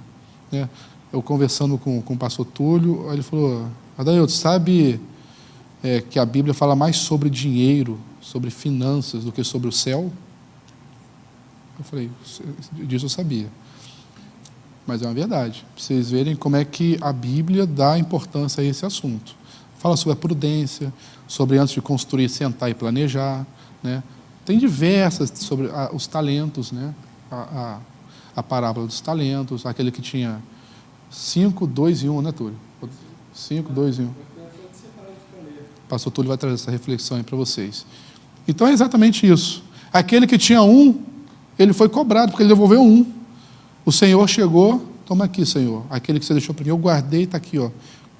Né? Eu conversando com o pastor Túlio, ele falou, Adailton, sabe que a Bíblia fala mais sobre dinheiro, sobre finanças, do que sobre o céu? Eu falei, disso eu sabia. Mas é uma verdade. Para vocês verem como é que a Bíblia dá importância a esse assunto. Fala sobre a prudência, sobre antes de construir, sentar e planejar. Né? Tem diversas sobre os talentos, né? A parábola dos talentos, aquele que tinha 5, 2 e 1, né, Túlio? 5, 2 e 1. O pastor Túlio vai trazer essa reflexão aí para vocês. Então é exatamente isso. Aquele que tinha 1, ele foi cobrado, porque ele devolveu 1. O Senhor chegou, toma aqui, Senhor. Aquele que você deixou para mim, eu guardei, está aqui, ó.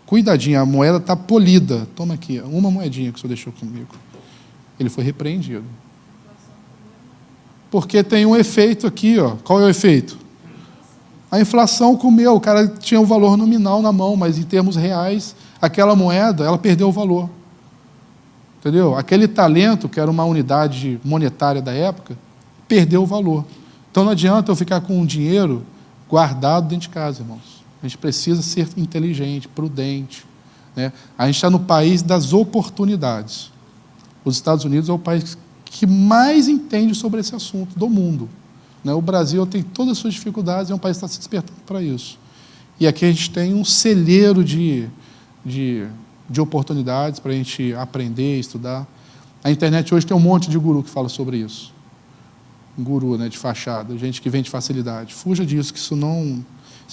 Cuidadinho, a moeda está polida. Toma aqui, uma moedinha que o Senhor deixou comigo. Ele foi repreendido. Porque tem um efeito aqui, ó. Qual é o efeito? A inflação comeu, o cara tinha um valor nominal na mão, mas em termos reais, aquela moeda, ela perdeu o valor. Entendeu? Aquele talento, que era uma unidade monetária da época, perdeu o valor. Então, não adianta eu ficar com o dinheiro guardado dentro de casa, irmãos. A gente precisa ser inteligente, prudente. Né? A gente está no país das oportunidades. Os Estados Unidos é o país que mais entende sobre esse assunto do mundo. Né? O Brasil tem todas as suas dificuldades, é um país que está se despertando para isso. E aqui a gente tem um celeiro de oportunidades para a gente aprender, estudar. A internet hoje tem um monte de guru que fala sobre isso. Guru, né, de fachada, gente que vem de facilidade. Fuja disso, que isso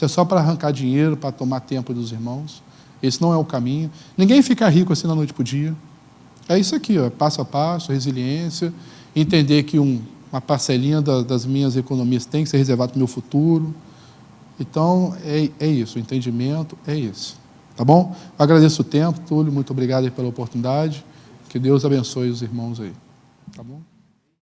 é só para arrancar dinheiro, para tomar tempo dos irmãos. Esse não é o caminho. Ninguém fica rico assim da noite para o dia. É isso aqui, ó, passo a passo, resiliência, entender que uma parcelinha das minhas economias tem que ser reservada para o meu futuro. Então, é isso, o entendimento é esse. Tá bom? Eu agradeço o tempo, Túlio, muito obrigado aí pela oportunidade. Que Deus abençoe os irmãos aí. Tá bom?